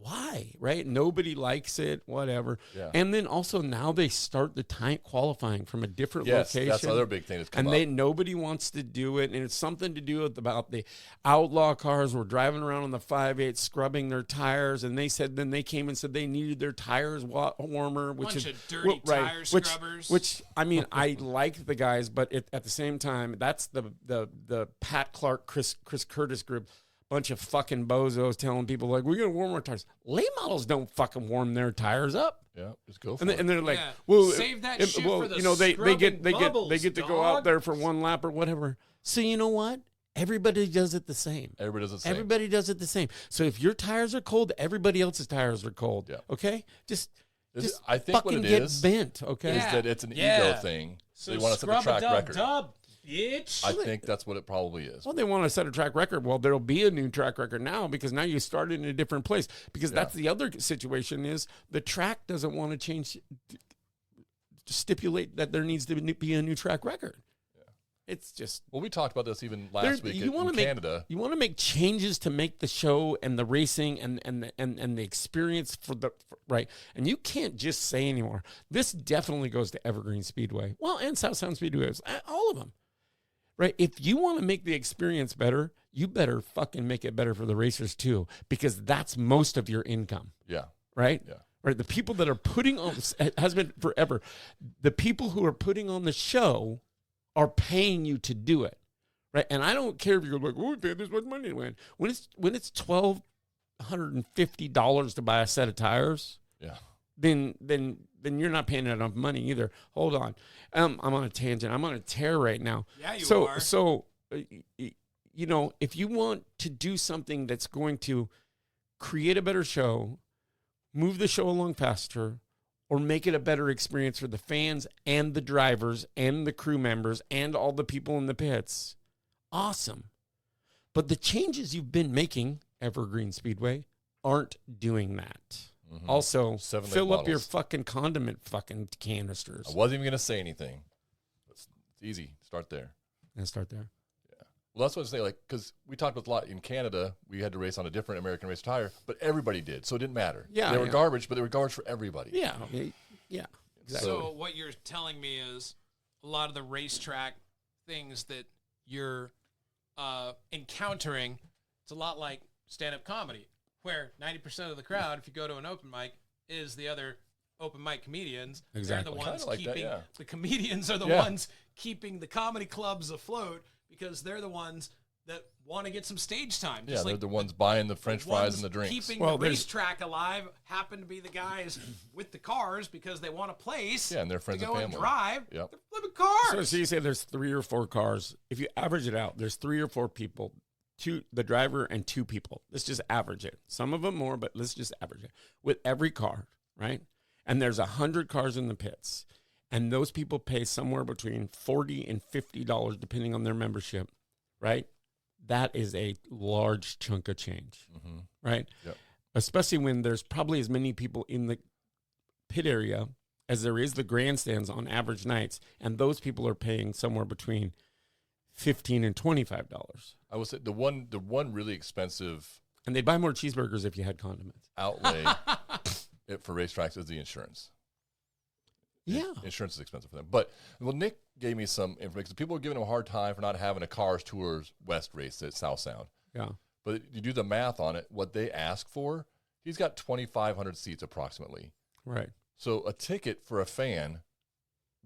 why, right? Nobody likes it, whatever. Yeah. And then also now they start the time qualifying from a different location. That's the other big thing that's come up. And nobody wants to do it, and it's something to do with about the outlaw cars were driving around on the 5.8 scrubbing their tires, and then they came and said they needed their tires warmer, which bunch of dirty tire scrubbers. Which I mean, I like the guys, but at the same time, that's the Pat Clark, Chris Curtis group. Bunch of fucking bozos telling people like, we're gonna warm our tires. Late models don't fucking warm their tires up. Yeah, just go for it. And they're like, well, save that shit for the they get bubbles, to go out there for one lap or whatever. So you know what? Everybody does it the same. Everybody does it the same. So if your tires are cold, everybody else's tires are cold. Yeah. Okay? Just I think fucking what it get is bent. Okay. Is that it's an ego thing. So they want to set the track record. Bitch. I think that's what it probably is. Well, they want to set a track record. Well, there'll be a new track record now because now you started in a different place. Because that's the other situation is the track doesn't want to change, stipulate that there needs to be a new track record. Yeah. It's just. Well, we talked about this even last week in Canada. You want to make changes to make the show and the racing and the experience right. And you can't just say anymore. This definitely goes to Evergreen Speedway. Well, and South Sound Speedway, all of them. Right, if you want to make the experience better, you better fucking make it better for the racers too, because that's most of your income. Yeah. Right? Yeah. Right. The people that are putting on, has been forever, the people who are putting on the show are paying you to do it. Right. And I don't care if you're like, oh, we paid this much money to win. When it's $1,250 to buy a set of tires. Yeah. Then you're not paying enough money either. Hold on. I'm on a tangent. I'm on a tear right now. Yeah, you are. So, if you want to do something that's going to create a better show, move the show along faster, or make it a better experience for the fans and the drivers and the crew members and all the people in the pits, awesome. But the changes you've been making, Evergreen Speedway, aren't doing that. Mm-hmm. Also, fill up your fucking condiment fucking canisters. I wasn't even going to say anything. It's easy. Start there. Yeah, start there. Yeah. Well, that's what I'm saying. Like, because we talked about a lot in Canada, we had to race on a different American race tire, but everybody did, so it didn't matter. Yeah, they were garbage, but they were garbage for everybody. Yeah, yeah. Exactly. So what you're telling me is a lot of the racetrack things that you're encountering, it's a lot like stand-up comedy, where 90% of the crowd, if you go to an open mic, is the other open mic comedians. Exactly. They're the ones like keeping that, yeah. the comedians are the ones keeping the comedy clubs afloat because they're the ones that want to get some stage time. Just they're the ones buying the French fries and the drinks. Keeping the racetrack alive happen to be the guys with the cars because they want a place. Yeah, and their friends to and go family. And drive. Yep. They're flipping cars. So you say there's 3 or 4 cars. If you average it out, there's 3 or 4 people, the driver and 2 people. Let's just average it. Some of them more, but let's just average it. With every car, right? And there's 100 cars in the pits. And those people pay somewhere between $40 and $50, depending on their membership, right? That is a large chunk of change, right? Yep. Especially when there's probably as many people in the pit area as there is the grandstands on average nights. And those people are paying somewhere between $15 and $25. I would say the one really expensive, and they'd buy more cheeseburgers if you had condiments. Outlay for racetracks is the insurance. Yeah, insurance is expensive for them. But Nick gave me some information. People were giving him a hard time for not having a Cars Tours West race at South Sound. Yeah, but you do the math on it. What they ask for, he's got 2,500 seats approximately. Right. So a ticket for a fan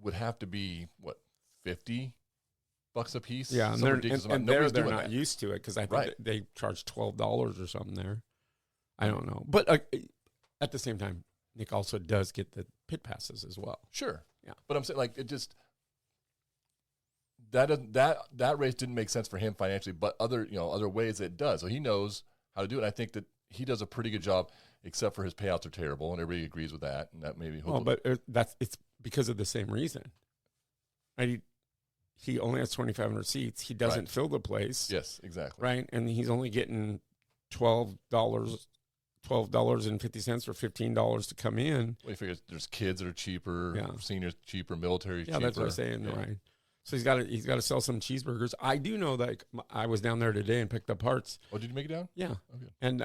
would have to be what, $50 a piece? Yeah, and they're not used to it because I think they charge $12 or something there. I don't know, but at the same time, Nick also does get the pit passes as well. Sure. Yeah. But I'm saying, like, it just that race didn't make sense for him financially, but other ways it does. So he knows how to do it. I think that he does a pretty good job, except for his payouts are terrible, and everybody agrees with that. And that maybe. Well, but it's because of the same reason. Right? He only has 2,500 seats. He doesn't fill the place. Yes, exactly. Right, and he's only getting $12.50 or $15 to come in. Well, he figures there's kids that are cheaper, seniors cheaper, military cheaper. Yeah, that's what I'm saying, right? So he's got to sell some cheeseburgers. I do know that I was down there today and picked up parts. Oh, did you make it down? Yeah. Okay. And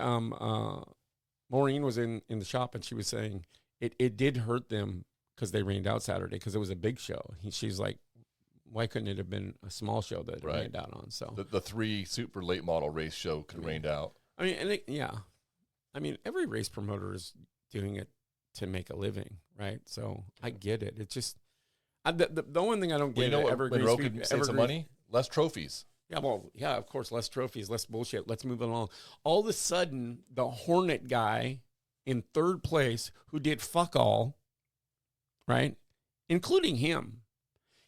Maureen was in the shop and she was saying it did hurt them because they rained out Saturday because it was a big show. She's like, why couldn't it have been a small show that it rained out on? So the 3 super late model race show could have rained out. I mean, every race promoter is doing it to make a living, right? So I get it. It's just the one thing I don't get. Monroe could save some money, less trophies. Yeah, well, yeah, of course, less trophies, less bullshit. Let's move it along. All of a sudden, the Hornet guy in 3rd place who did fuck all, right, including him,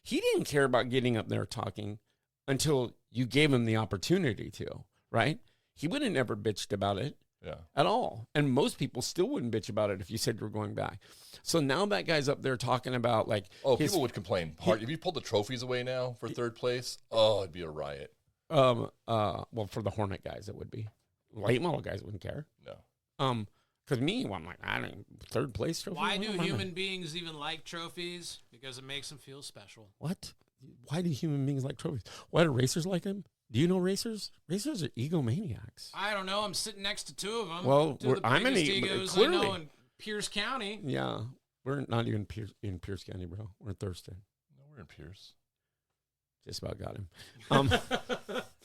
he didn't care about getting up there talking until you gave him the opportunity to, right? He would have never bitched about it. Yeah. At all. And most people still wouldn't bitch about it if you said you were going back. So now that guy's up there talking about like... Oh, people would complain. If you pulled the trophies away now for 3rd place, it'd be a riot. Well, for the Hornet guys, it would be. Late model guys wouldn't care. No. Because I'm like, I don't 3rd place trophy. Why do human beings even like trophies? Because it makes them feel special. What? Why do human beings like trophies? Why do racers like them? Do you know racers? Racers are egomaniacs. I don't know. I'm sitting next to 2 of them. Well, I'm an egos I know in Pierce County. Yeah, we're not even in Pierce County, bro. We're in Thurston. No, we're in Pierce. Just about got him.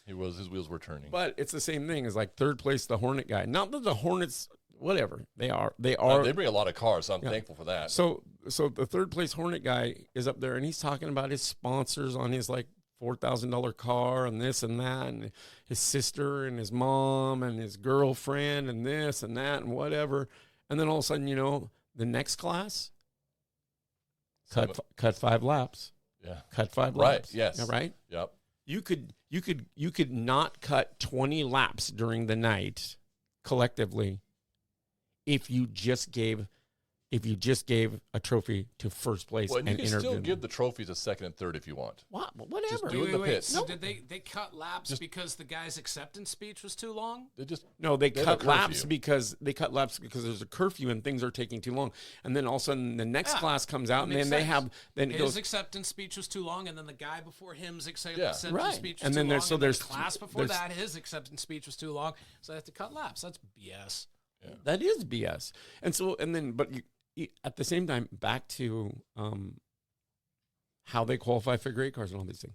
His wheels were turning. But it's the same thing as like 3rd place, the Hornet guy. Not that the Hornets, whatever they are. They bring a lot of cars, so I'm thankful for that. So the 3rd place Hornet guy is up there, and he's talking about his sponsors on his like $4,000 car and this and that, and his sister and his mom and his girlfriend and this and that and whatever. And then all of a sudden, the next class cut 5 laps. Yeah. Cut 5 laps. Right. Yes. Yeah, right. Yep. You could not cut 20 laps during the night collectively if you just gave a trophy to first place Well, and you and can still interviewed give the trophies a second and third if you want. whatever. Just do it in the pits. So did they cut laps because the guy's acceptance speech was too long? They just They have cut a laps curfew. because there's a curfew and things are taking too long. And then all of a sudden the next class comes out and then they have then it his goes acceptance speech was too long, and then the guy before him's acceptance Right. speech was And too then long, there's- so and then there's- the class before there's- that his acceptance speech was too long, so they have to cut laps. That's BS. That is BS. But at the same time, back to how they qualify figure eight cars and all these things.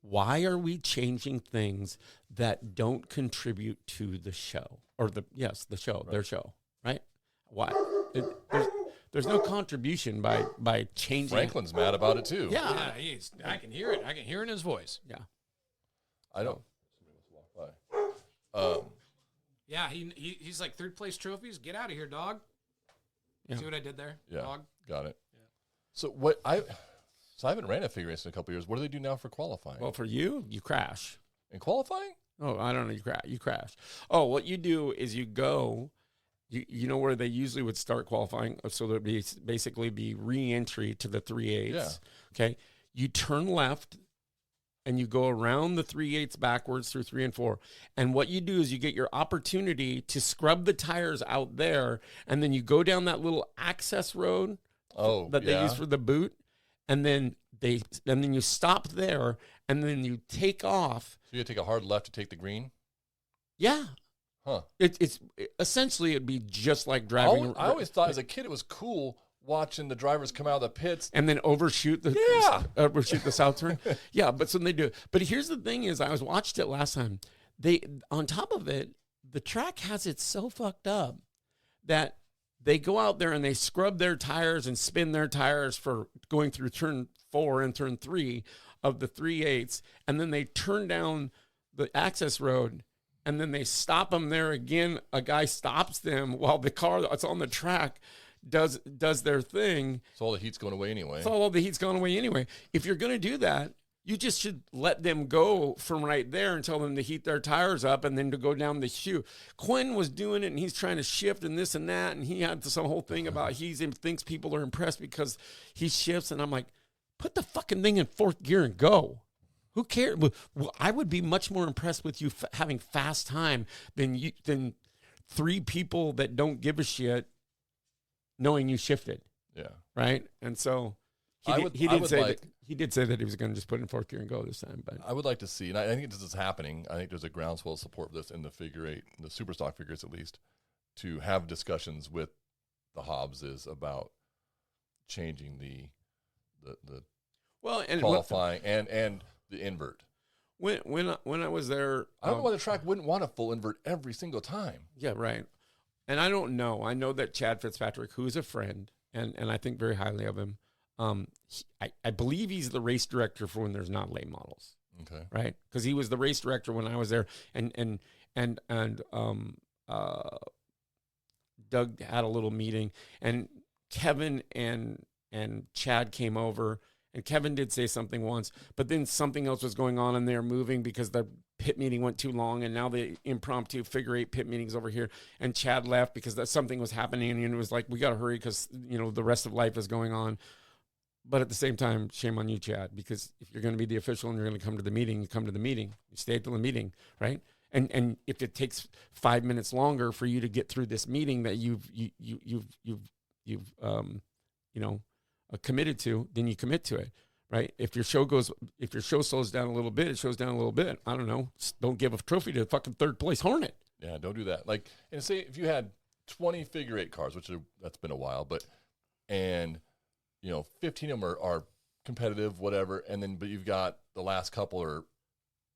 Why are we changing things that don't contribute to the show or the show, their show, right? Why? There's no contribution by changing. Franklin's mad about it too. Yeah. I can hear it. I can hear it in his voice. Yeah. I don't. Somebody must walk by. Yeah, he's like, third place trophies. Get out of here, dog. Yeah. See what I did there, Yeah, dog? got it. So I haven't ran a figure race in a couple years. What do they do now for qualifying? Well, for you crash. In qualifying? Oh, I don't know. You crash. Oh, what you do is you go. You know where they usually would start qualifying, so there'd be basically be re-entry to the 3/8. Yeah. Okay. You turn left, and you go around the 3/8 backwards through 3 and 4. And what you do is you get your opportunity to scrub the tires out there, and then you go down that little access road that they use for the boot, and then you stop there, and then you take off. So you take a hard left to take the green? Yeah. Huh. It's essentially it'd be just like driving. I always thought as a kid it was cool watching the drivers come out of the pits and then overshoot the south turn. Yeah, but so they do. But here's the thing: is I watched it last time. They on top of it, the track has it so fucked up that they go out there and they scrub their tires and spin their tires for going through turn 4 and turn 3 of the 3/8, and then they turn down the access road. And then they stop them there again. A guy stops them while the car that's on the track does their thing. So all the heat's going away anyway. So all the heat's gone away anyway. If you're going to do that, you just should let them go from right there and tell them to heat their tires up and then to go down the chute. Quinn was doing it and he's trying to shift and this and that. And he had some whole thing about he thinks people are impressed because he shifts. And I'm like, put the fucking thing in fourth gear and go. Who cares? I would be much more impressed with you having fast time than 3 people that don't give a shit knowing you shifted. Yeah. Right. And so he did say that he was going to just put it in fourth gear and go this time. But I would like to see, and I think this is happening. I think there's a groundswell of support for this in the figure eight, the super stock figures at least, to have discussions with the Hobbses about changing the qualifying and the invert. When I was there, I don't know why the track wouldn't want a full invert every single time. Yeah, right. And I don't know. I know that Chad Fitzpatrick, who is a friend, and I think very highly of him. I believe he's the race director for when there's not late models. Okay. Right, because he was the race director when I was there, and Doug had a little meeting, and Kevin and Chad came over. And Kevin did say something once, but then something else was going on and they're moving because the pit meeting went too long. And now the impromptu figure eight pit meeting's over here. And Chad left because something was happening. And it was like, we got to hurry because, the rest of life is going on. But at the same time, shame on you, Chad, because if you're going to be the official and you're going to come to the meeting, you come to the meeting. You stay till the meeting, right? And if it takes 5 minutes longer for you to get through this meeting that you've committed to, then you commit to it, right? If your show slows down a little bit, it slows down a little bit. I don't know. Don't give a trophy to the fucking third place Hornet. Yeah, don't do that. Like, and say if you had 20 figure eight cars, that's been a while, but 15 of them are competitive, whatever, but you've got the last couple are,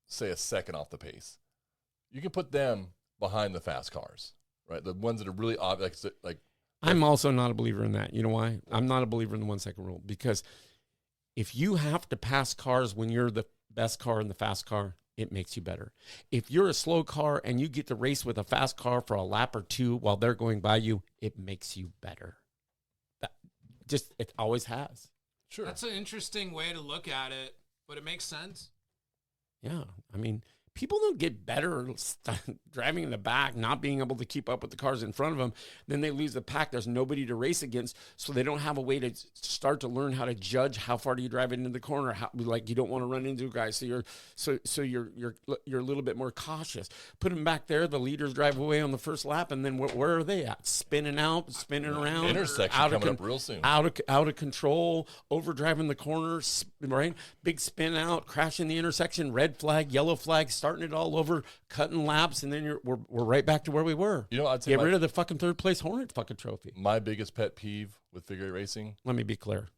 say, a second off the pace. You can put them behind the fast cars, right? The ones that are really obvious, like. I'm also not a believer in that. You know why? I'm not a believer in the 1 second rule because if you have to pass cars when you're the best car in the fast car, it makes you better. If you're a slow car and you get to race with a fast car for a lap or two while they're going by you, it makes you better. It always has. Sure. That's an interesting way to look at it, but it makes sense. Yeah. I mean, people don't get better driving in the back, not being able to keep up with the cars in front of them. Then they lose the pack. There's nobody to race against, so they don't have a way to start to learn how to judge how far do you drive it into the corner. Like you don't want to run into guys, so you're a little bit more cautious. Put them back there. The leaders drive away on the first lap, and then where are they at? Spinning out, spinning around. Intersection coming up real soon. Out of control, overdriving the corner, right? Big spin out, crashing the intersection, red flag, yellow flag, starting it all over, cutting laps, and then we're right back to where we were. You know, I'd say get rid of the fucking third place Hornet fucking trophy. My biggest pet peeve with figure eight racing. Let me be clear.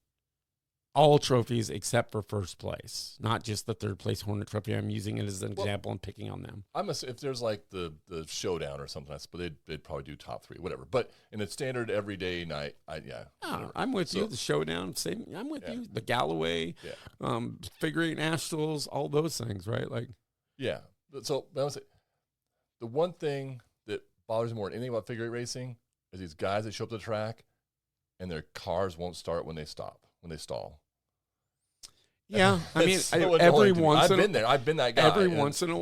All trophies except for first place, not just the third place Hornet trophy. I'm using it as an example and picking on them. If there's like the showdown or something, but they'd probably do top 3, whatever. But in a standard everyday night, I'm with you. The showdown, same. I'm with you. The Galloway, figure eight nationals, all those things, right? Like, yeah. So I would say the one thing that bothers me more than anything about figure eight racing is these guys that show up to the track and their cars won't start when they stall. Yeah, I mean, I've been that guy. Every once in a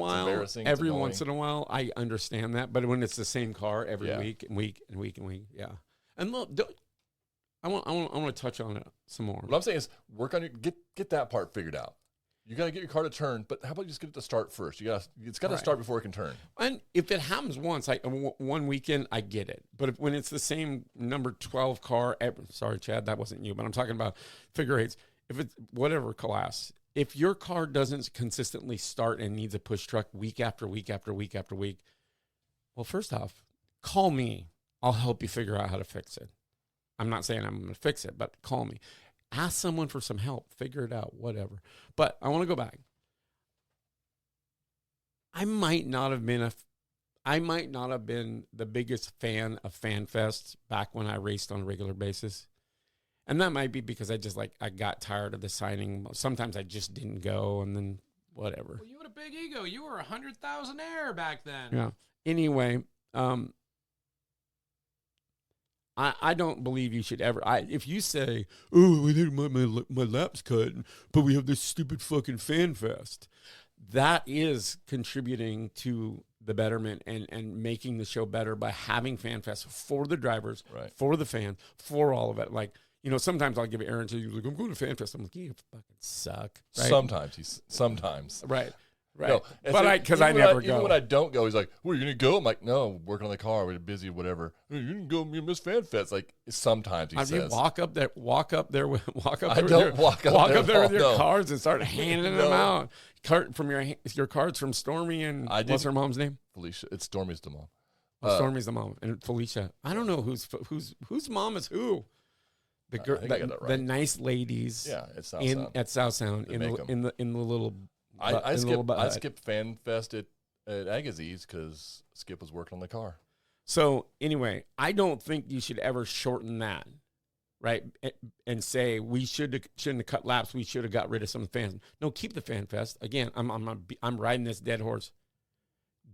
while, I understand that. But when it's the same car every week, yeah. And look, I want to touch on it some more. What I'm saying is, work on get that part figured out. You got to get your car to turn, but how about you just get it to start first? It's got to start before it can turn. And if it happens once, one weekend, I get it. But when it's the same number 12 car, sorry, Chad, that wasn't you, but I'm talking about figure eights. If it's whatever class, if your car doesn't consistently start and needs a push truck week after week after week after week, well, first off, call me. I'll help you figure out how to fix it. I'm not saying I'm going to fix it, but call me. Ask someone for some help. Figure it out, whatever. But I want to go back. I might not have been the biggest fan of FanFest back when I raced on a regular basis. And that might be because I got tired of the signing. Sometimes I just didn't go, and then whatever. Well, you had a big ego. You were 100,000 air back then. Yeah. Anyway, I don't believe you should ever. If you say, "Oh, we did my laps cut, but we have this stupid fucking FanFest," that is contributing to the betterment and making the show better by having FanFest for the drivers, for the fans, for all of it. Like, you know, sometimes I'll give Aaron to you, like, I'm going to FanFest. I'm like, you fucking suck. Right? Sometimes. Right. No, but because I never go. Even when I don't go, he's like, "Well, you're gonna go?" I'm like, "No, working on the car. We're busy, whatever." You didn't go. You miss FanFest. Like sometimes he says. You walk up there with your cards and start handing them out. Your cards from Stormy and what's her mom's name? Felicia. It's Stormy's the mom. Stormy's the mom, and Felicia. I don't know whose mom is who. The girl, the nice ladies. Yeah, at South Sound in the little. I skipped FanFest at Agassiz because Skip was working on the car. So anyway, I don't think you should ever shorten that, right? And say we shouldn't have cut laps. We should have got rid of some fans. No, keep the FanFest. Again, I'm riding this dead horse.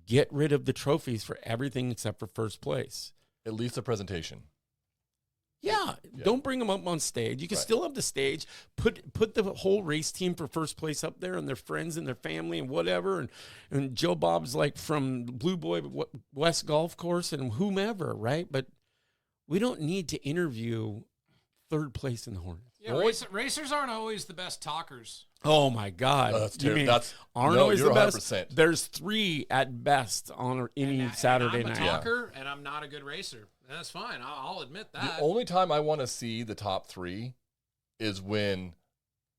Get rid of the trophies for everything except for first place. At least the presentation. Yeah, don't bring them up on stage. You can still have the stage. Put the whole race team for first place up there and their friends and their family and whatever. And Joe Bob's like from Blue Boy West Golf Course and whomever, right? But we don't need to interview third place in the Hornets. Yeah, racers aren't always the best talkers. Oh my God! That's terrible. Aren't always the best. 100%. There's 3 at best on any Saturday night. I'm a talker, and I'm not a good racer. That's fine. I'll admit that. The only time I want to see the top 3 is when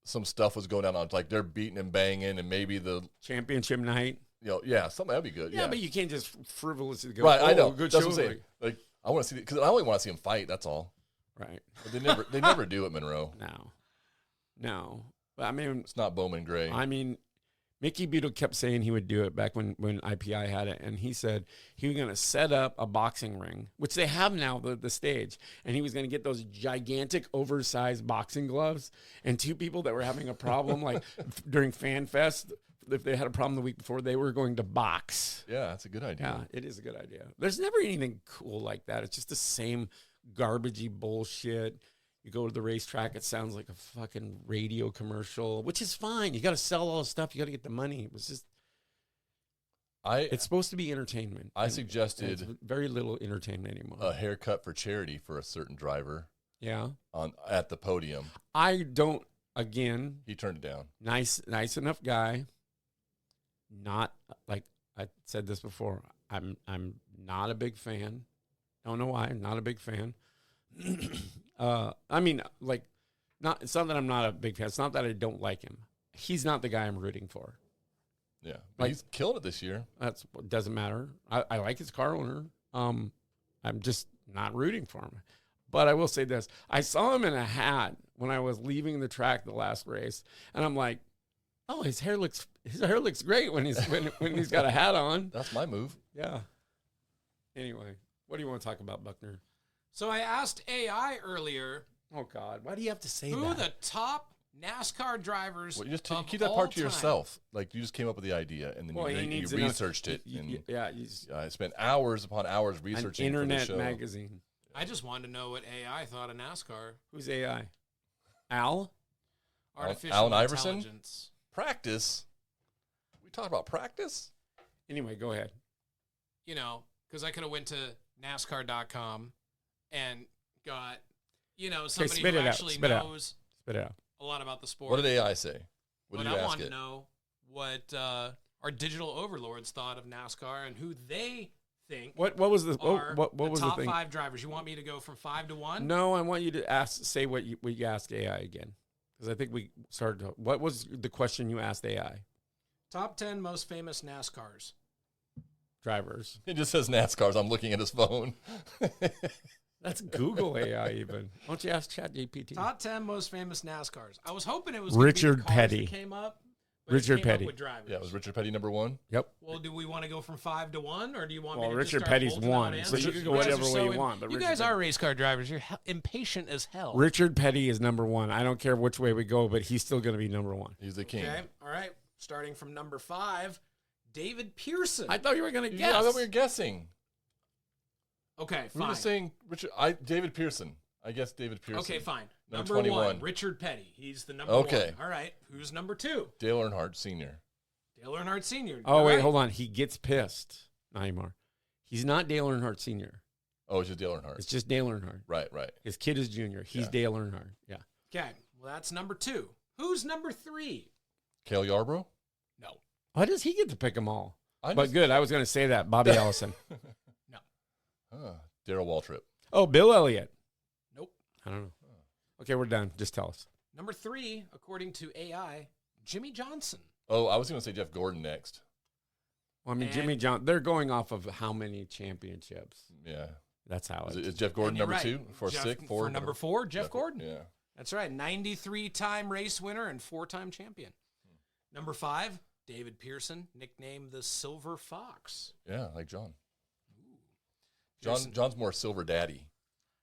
some stuff was going down on, like they're beating and banging, and maybe the championship night. Something that'd be good. Yeah, but you can't just frivolously go. Right, I know. Good That's show. what I'm saying. Like I want to see because I only want to see them fight. That's all. Right. But they never do at Monroe. No. But I mean, it's not Bowman Gray. I mean, Mickey Beadle kept saying he would do it back when IPI had it, and he said he was going to set up a boxing ring, which they have now, the stage, and he was going to get those gigantic, oversized boxing gloves, and 2 people that were having a problem, like during FanFest, if they had a problem the week before, they were going to box. Yeah, that's a good idea. Yeah, it is a good idea. There's never anything cool like that. It's just the same garbagey bullshit. You go to the racetrack, it sounds like a fucking radio commercial, which is fine. You got to sell all the stuff. You got to get the money. It was just, It's supposed to be entertainment. I and suggested it's very little entertainment anymore. a haircut for charity for a certain driver. Yeah. At the podium. I don't. Again, He turned it down. nice enough guy. Not like I said this before. I'm not a big fan. Don't know why. I'm not a big fan. I mean, like, it's not that I'm not a big fan. It's not that I don't like him. He's not the guy I'm rooting for. Yeah, but he's killing it this year. Doesn't matter. I like his car owner. I'm just not rooting for him. But I will say this: I saw him in a hat when I was leaving the track the last race, and I'm like, "Oh, his hair looks great when he's when he's got a hat on." That's my move. Yeah. Anyway, what do you want to talk about, Buckner? So I asked AI earlier. Oh God, why do you have to say who that? the top NASCAR drivers? Well, you just of keep that all part to time. yourself. Like you just came up with the idea, and then you researched it. I spent hours upon hours researching an internet for the show. magazine. I just wanted to know what AI thought of NASCAR. Who's AI? Al? Artificial Allen Iverson? intelligence. Practice. We talked about practice. Anyway, go ahead. You know, because I could have went to NASCAR.com and got, somebody spit who it out. actually Spit it out. knows Spit it out. a lot about the sport. What did AI say? What But did you I ask want it? to know what our digital overlords thought of NASCAR and who they think What was the are what the was top the thing? 5 drivers. You want me to go from 5 to 1? No, I want you to say what you asked AI again, because I think we started. What was the question you asked AI? Top 10 most famous NASCARs. Drivers. It just says NASCARs. I'm looking at his phone. That's Google AI even. Why don't you ask ChatGPT? Top 10 most famous NASCARs. I was hoping it was Richard gonna be the cars Petty. that came up. But Richard it came Petty. Up with drivers. Yeah, was Richard Petty number 1? Yep. Well, do we want to go from 5 to 1, or do you want me Well, to Richard just start Petty's bolting out 1, so answers? you can go guys whatever are way you want, but you Richard guys Petty- are race car drivers. You're impatient as hell. Richard Petty is number 1. I don't care which way we go, but he's still going to be number 1. He's the king. Okay, all right. Starting from number 5, David Pearson. I thought you were going to guess. Yeah, I thought we were guessing. Okay, We were fine. just saying David Pearson. I guess David Pearson. Okay, fine. Number Number 21. 1, Richard Petty. He's the number Okay. 1. All right. Who's number 2? Dale Earnhardt Sr. Dale Earnhardt Sr. Oh, All wait, right. hold on. He gets pissed. Not anymore. He's not Dale Earnhardt Sr. Oh, it's just Dale Earnhardt. It's just Dale Earnhardt. Right. His kid is Junior. He's Yeah. Dale Earnhardt. Yeah. Okay, well, that's number 2. Who's number 3? Cale Yarborough? No. Why does he get to pick them all? I But just- good. I was going to say that. Bobby Allison. No. Darrell Waltrip. Oh, Bill Elliott. Nope. I don't know. Okay, we're done. Just tell us. Number 3, according to AI, Jimmy Johnson. Oh, I was going to say Jeff Gordon next. Well, I mean, And- Jimmy John, they're going off of how many championships. Yeah. That's how it Is Jeff Gordon And you're number right. 2? For Jeff- 6? 4? For number whatever. 4, Jeff Gordon. Yeah. That's right. 93-time race winner and 4-time champion. Number 5, David Pearson, nicknamed the Silver Fox. Yeah, like John. Pearson- John's more silver daddy.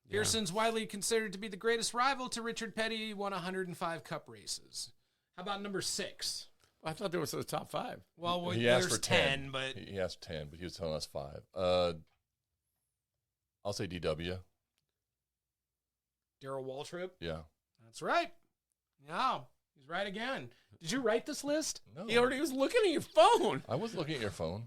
Pearson's widely considered to be the greatest rival to Richard Petty. He won 105 Cup races. How about number 6? I thought there was the top 5. Well, He asked there's for 10, but He asked 10, but he was telling us 5. I'll say DW. Darrell Waltrip. Yeah. That's right. Yeah, he's right again. Did you write this list? No. He already was looking at your phone. I was looking at your phone.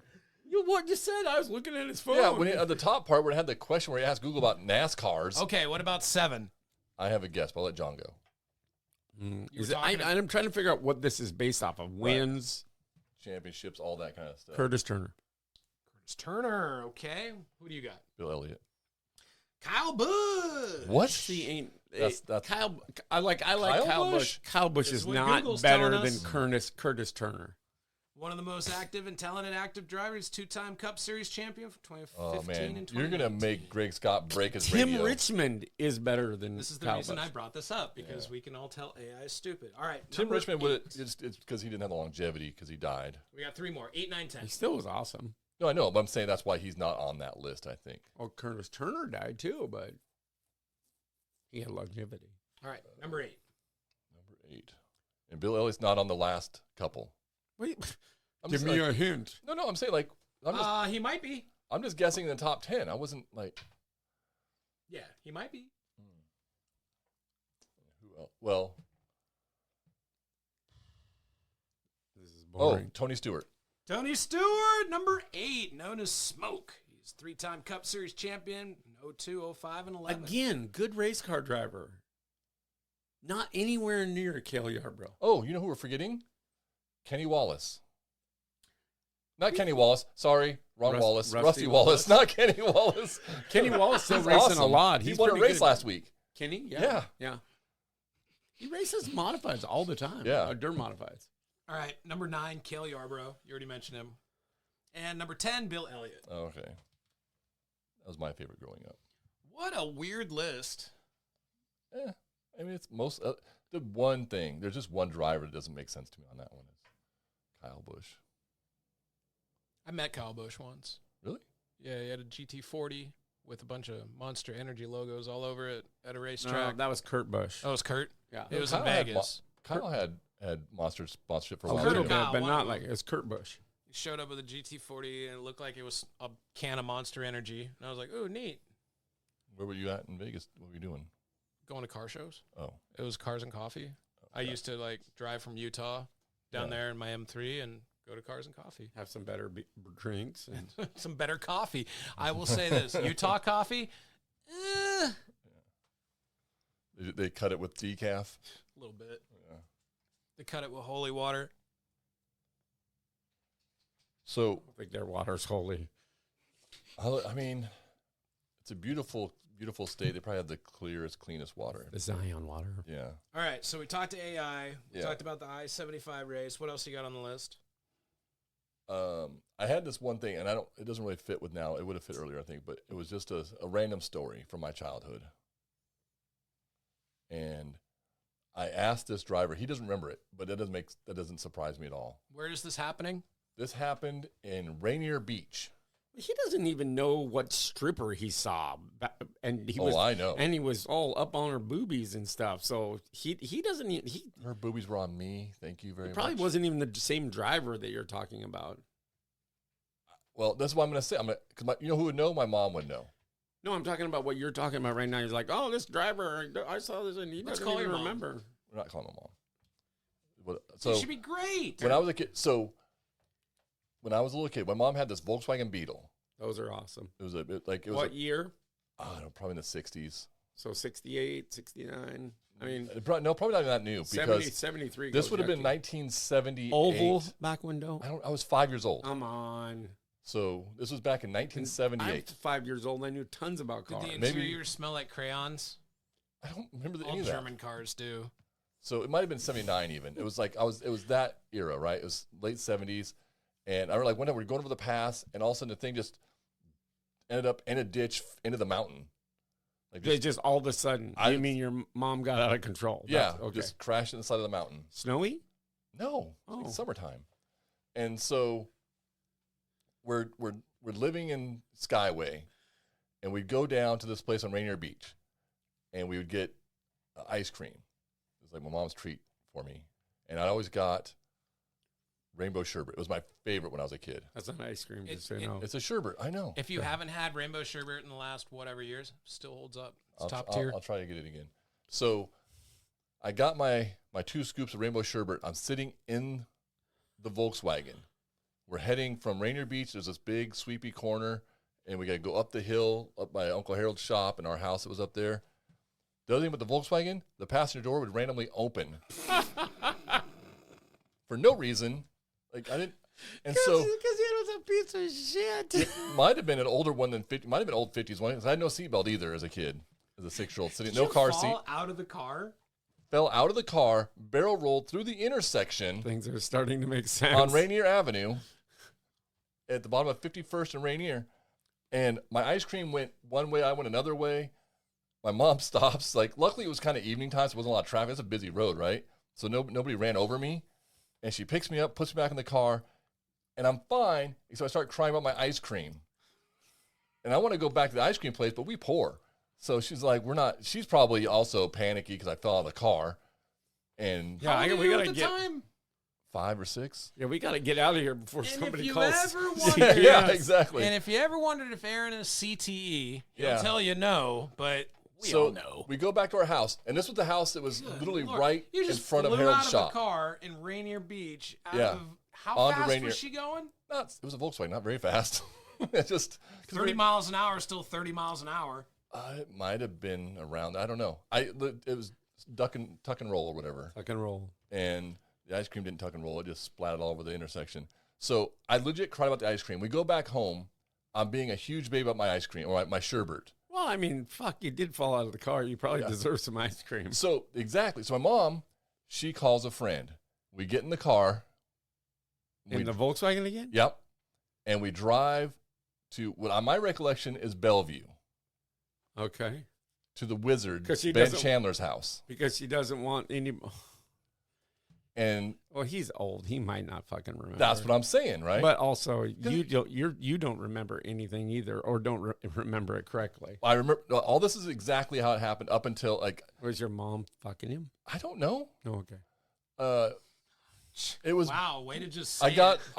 What you said? I was looking at his phone. Yeah, when at the top part where it had the question where he asked Google about NASCARs. Okay, what about 7? I have a guess, but I'll let John go. Is it, I'm trying to figure out what this is based off of. Wins. Championships, all that kind of stuff. Curtis Turner. Curtis Turner. Okay, who do you got? Bill Elliott. Kyle Busch. What? He ain't. That's Kyle. I like Kyle Kyle Busch? Busch. Kyle Busch This is is what not Google's better telling than us. Curtis Turner. One of the most active and talented active drivers, 2-time Cup Series champion for 2015 Oh, man. and 2019. You're going to make Greg Scott break his Tim radio. Richmond is better than This is the Kyle reason Busch. I brought this up, because we can all tell AI is stupid. All right, Tim number Richmond, 8. it's because he didn't have the longevity because he died. We got 3 more. 8, 9, 10. He still was awesome. No, I know, but I'm saying that's why he's not on that list, I think. Well, Curtis Turner died too, but he had longevity. All right, number 8. Number 8. And Bill Elliott's not on the last couple. Wait, I'm give just me like- a hint. No, I'm saying like, He might be. I'm just guessing in the top 10. I wasn't like, Yeah, he might be. who else? Well, This is oh, boring. Tony Stewart. Tony Stewart, number 8, known as Smoke. He's 3-time Cup Series champion, 02, 05, and 11. Again, good race car driver. Not anywhere near Cale Yarbrough. Oh, you know who we're forgetting? Kenny Wallace. Not Kenny Wallace. Sorry, wrong Wallace. Rusty Wallace. Not Kenny Wallace. Kenny Wallace still He's racing awesome. a lot. He won a race last week. Kenny? Yeah. Yeah. He races modifieds all the time. Yeah. Dirt modifieds. All right, number 9, Cale Yarbrough. You already mentioned him. And number 10, Bill Elliott. Oh, okay. That was my favorite growing up. What a weird list. I mean, it's most the one thing. There's just one driver that doesn't make sense to me on that one. Is Kyle Busch. I met Kyle Busch once. Really? Yeah, he had a GT40 with a bunch of Monster Energy logos all over it at a racetrack. No, that was Kurt Busch. Oh, it was Kurt? Yeah. It was Kyle in Vegas. Kyle had Monster sponsorship for a A while. little too. bit, Kyle, but one not of like them. it was Kurt Busch. He showed up with a GT40, and it looked like it was a can of Monster Energy. And I was like, ooh, neat. Where were you at in Vegas? What were you doing? Going to car shows. Oh, It was Cars and Coffee. I used to, drive from Utah down there in my M3 and go to Cars and Coffee. Have some better drinks. And Some better coffee. I will say this. Utah coffee, a they cut it with decaf. little bit. Yeah. They cut it with holy water. So I think their water's holy. I mean, it's a beautiful, beautiful state. They probably have the clearest, cleanest water. The Zion water. Yeah. All right, so we talked to AI. We Yeah. talked about the I-75 race. What else you got on the list? I had this one thing, and it doesn't really fit with now. It would have fit earlier, I think, but it was just a random story from my childhood. And I asked this driver. He doesn't remember it, but that doesn't surprise me at all. Where is this happening? This happened in Rainier Beach. He doesn't even know what stripper he saw, and he was. I know. And he was all up on her boobies and stuff. So he doesn't even. He Her boobies were on me. Thank you very much. probably wasn't even the same driver that you're talking about. Well, that's what I'm going to say. Because you know who would know? My mom would know. No, I'm talking about what you're talking about right now. He's like, oh, this driver, I saw this, and he Let's doesn't call even your mom. remember. We're not calling my mom. So, it should be great. When I was a kid, when I was a little kid, my mom had this Volkswagen Beetle. Those are awesome. It was What year? I don't know, probably in the 60s. So 68, 69. I mean, Probably not even that new 70, because 73. this goes would have been yucky. 1978. Oval back window. I was 5 years old. Come on. So this was back in I'm 1978. 5 years old. I knew tons about Did cars. the Maybe- interior smell like crayons? I don't remember All any of that. German cars do. So it might have been 79 even. It was like it was that era, right? It was late 70s. And I remember one day we were going over the pass, and all of a sudden the thing just ended up in a ditch into the mountain. Like Just all of a sudden. You mean your mom got out of control? yeah, That's- okay. just crashed in the side of the mountain. Snowy? No, it's like Oh. summertime. And so we're living in Skyway, and we'd go down to this place on Rainier Beach, and we would get ice cream. It was like my mom's treat for me. And I always got rainbow sherbet. It was my favorite when I was a kid. That's not ice cream. It- Just so you it- know. It's a sherbet, I know. If you haven't had rainbow sherbet in the last whatever years, still holds up. It's I'll, top I'll- tier. I'll try to get it again. So I got my 2 scoops of rainbow sherbet. I'm sitting in the Volkswagen. We're heading from Rainier Beach. There's this big sweepy corner, and we got to go up the hill, up by Uncle Harold's shop and our house that was up there. The other thing with the Volkswagen, the passenger door would randomly open for no reason. Like I didn't, and so Because he was a piece of shit. it might have been an older one than 50. Might have been old 50s one. 'Cause I had no seatbelt either as a kid, as a 6-year-old sitting, no car seat. Out of the car? Fell out of the car, barrel rolled through the intersection Things are starting to make sense. on Rainier Avenue at the bottom of 51st and Rainier. And my ice cream went one way, I went another way. My mom stops. Like, luckily it was kind of evening time, so there wasn't a lot of traffic. It's a busy road, right? So nobody ran over me. And she picks me up, puts me back in the car, and I'm fine. So I start crying about my ice cream. And I want to go back to the ice cream place, but we poor. So she's like, she's probably also panicky because I fell out of the car. And Yeah, How old we were you gotta at the get. time? 5 or 6. Yeah, we gotta get out of here before And somebody if you calls. ever Yeah, wondered, yeah, exactly. And if you ever wondered if Aaron is CTE, he'll Yeah. tell you no, but we so all know. we go back to our house, and this was the house that was literally Lord, right you in just front of flew Harold's out shop. of a car in Rainier Beach out Yeah. of How onto fast Rainier. was she going? It was a Volkswagen, not very fast. It just 30 miles an hour, still 30 miles an hour. It might have been around. I don't know. It was tuck and roll or whatever. Tuck and roll. And the ice cream didn't tuck and roll. It just splatted all over the intersection. So I legit cried about the ice cream. We go back home. I'm being a huge baby about my ice cream or my sherbet. Well, I mean, fuck, you did fall out of the car. You probably deserve some ice cream. So exactly. So my mom, she calls a friend. We get in the car. In the Volkswagen again? Yep. And we drive to what on my recollection is Bellevue. Okay. To the Wizard, 'Cause she Ben doesn't- Chandler's house. Because she doesn't want any. And Well, he's old. He might not fucking remember. that's what I'm saying, right? But also, you don't remember anything either, or don't remember it correctly. I remember all this is exactly how it happened up until Was your mom fucking him? I don't know. Oh, okay. It was Wow, way to just I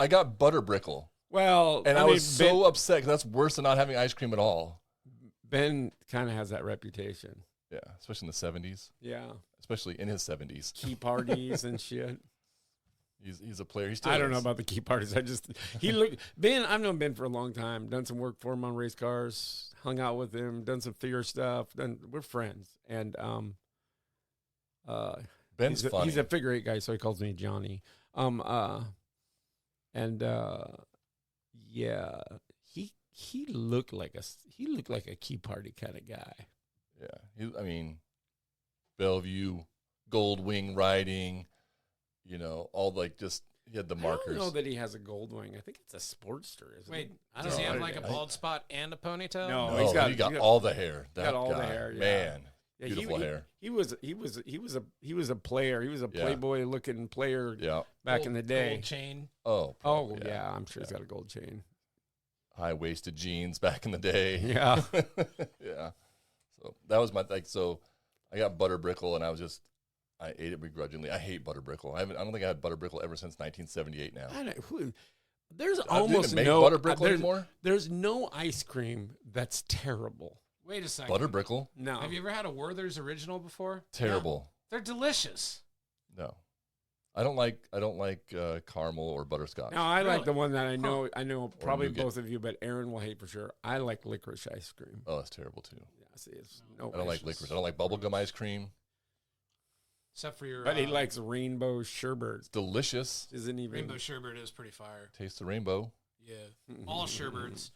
got butter brickle. Well, And I mean, was so upset because that's worse than not having ice cream at all. Ben kind of has that reputation. Yeah, especially in the 70s. Yeah. Especially in his 70s. Key parties and shit. He's a player. He still I don't know is. about the key parties. Ben, I've known Ben for a long time. Done some work for him on race cars. Hung out with him. Done some figure stuff. We're friends. And Ben's funny. He's a figure eight guy, so he calls me Johnny. Yeah, he looked like a key party kind of guy. Yeah, I mean, Bellevue, gold wing riding, all he had the markers. I don't know that he has a gold wing. I think it's a Sportster, isn't Wait, it? does he have like a bald spot and a ponytail? No. No, he's got- he got he got- all the hair. That got all the guy, hair, yeah. man, Yeah, beautiful hair. He was a player. He was a playboy looking player Yeah. back in the day. Gold chain. Oh, probably, yeah, I'm sure he's got a gold chain. high waisted jeans back in the day. Yeah. Yeah. So that was so I got butter brickle and I ate it begrudgingly. I hate butter brickle. I don't think I had butter brickle ever since 1978 now. There's Didn't almost make no butter brickle anymore? There's no ice cream that's terrible. Wait a second. Butter brickle? No. Have you ever had a Werther's original before? Terrible. They're delicious. No. I don't like caramel or butterscotch. No, I like Really? the one that I know. I know probably nougat. both of you, but Aaron will hate for sure. I like licorice ice cream. Oh, that's terrible too. Yeah, see, it's no. I don't like licorice. I don't like bubblegum ice cream. Except for your But he likes rainbow sherbet. It's delicious. Isn't even rainbow sherbet is pretty fire. Taste the rainbow. Yeah. All sherbets.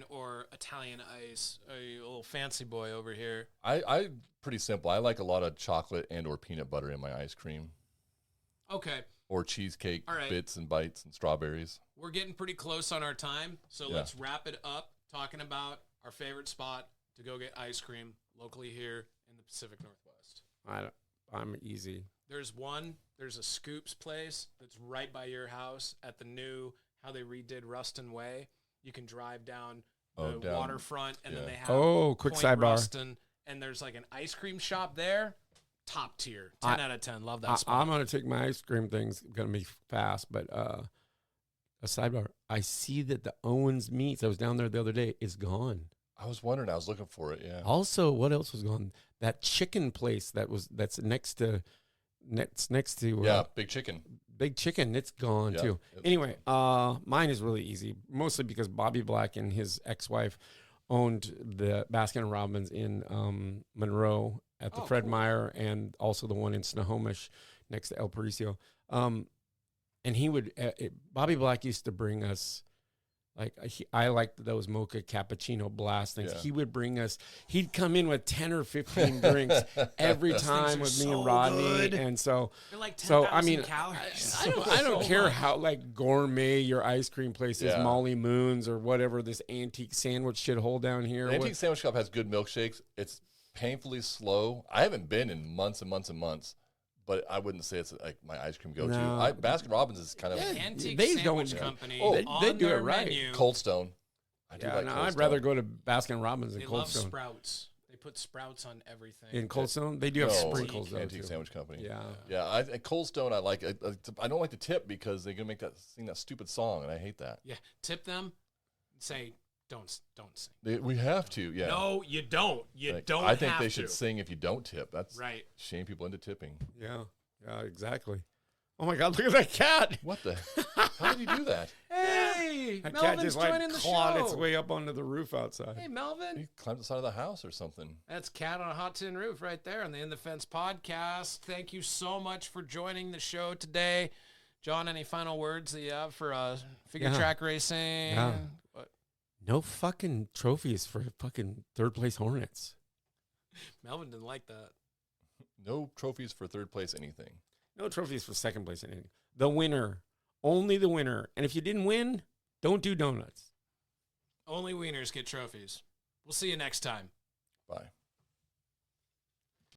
Or Italian ice. A little fancy boy over here. I pretty simple. I like a lot of chocolate and or peanut butter in my ice cream. Okay. Or cheesecake All right. bits and bites and strawberries. We're getting pretty close on our time, so Yeah. let's wrap it up talking about our favorite spot to go get ice cream locally here in the Pacific Northwest. I'm easy. There's a Scoops place that's right by your house at the how they redid Ruston Way. You can drive down the down. waterfront, and then they have Quick Point sidebar. Ruston, and there's like an ice cream shop there. Top tier. 10 out of 10. Love that spot. I'm gonna take my ice cream things. Gonna be fast, but a sidebar. I see that the Owens Meats. I was down there the other day. Is gone. I was wondering. I was looking for it. Yeah. Also, what else was gone? That chicken place that's next to Yeah. Big chicken. Big Chicken. It's gone Yeah, too. it's Anyway, mine is really easy, mostly because Bobby Black and his ex-wife owned the Baskin Robbins in Monroe at the Fred cool. Meyer, and also the one in Snohomish next to El Paricio. And he would Bobby Black used to bring us. I liked those mocha cappuccino blast things. Yeah. He would bring us. He'd come in with 10 or 15 drinks every time are with me so and Rodney, good. and so They're like 10,000 so I mean, calories. I don't care how gourmet your ice cream place is, Yeah. Molly Moon's or whatever this antique sandwich shithole down here. The Antique Sandwich Shop has good milkshakes. It's painfully slow. I haven't been in months and months and months, but I wouldn't say it's like my ice cream go-to. No. Baskin Robbins is kind of Antique They Sandwich don't- Company. Oh, on they do it their right. Menu, Cold Stone. I do Yeah, like no, Cold I'd Stone. rather go to Baskin Robbins than They Cold love Stone. Sprouts. They put Sprouts on everything. In Cold Stone, they do have No, sprinkles though Antique too. Sandwich Company. Yeah. Yeah, and Cold Stone I like. I don't like the tip because they're gonna sing that stupid song, and I hate that. Yeah, tip them. Say don't sing. We have to. Yeah. No, you don't. You Like, don't. I think have they should to. sing if you don't tip. That's Right. shame people into tipping. Yeah, exactly. Oh my God, look at that cat. What the? How did you do that? Hey, That cat Melvin's just like joining the clawed show. its way up onto the roof outside. Hey, Melvin. You climbed the side of the house or something. That's Cat on a Hot Tin Roof right there on the In the Fence podcast. Thank you so much for joining the show today. John, any final words that you have for figure track racing? Yeah. What? No fucking trophies for fucking third place Hornets. Melvin didn't like that. No trophies for third place anything. No trophies for second place anything. The winner. Only the winner. And if you didn't win, don't do donuts. Only wieners get trophies. We'll see you next time. Bye.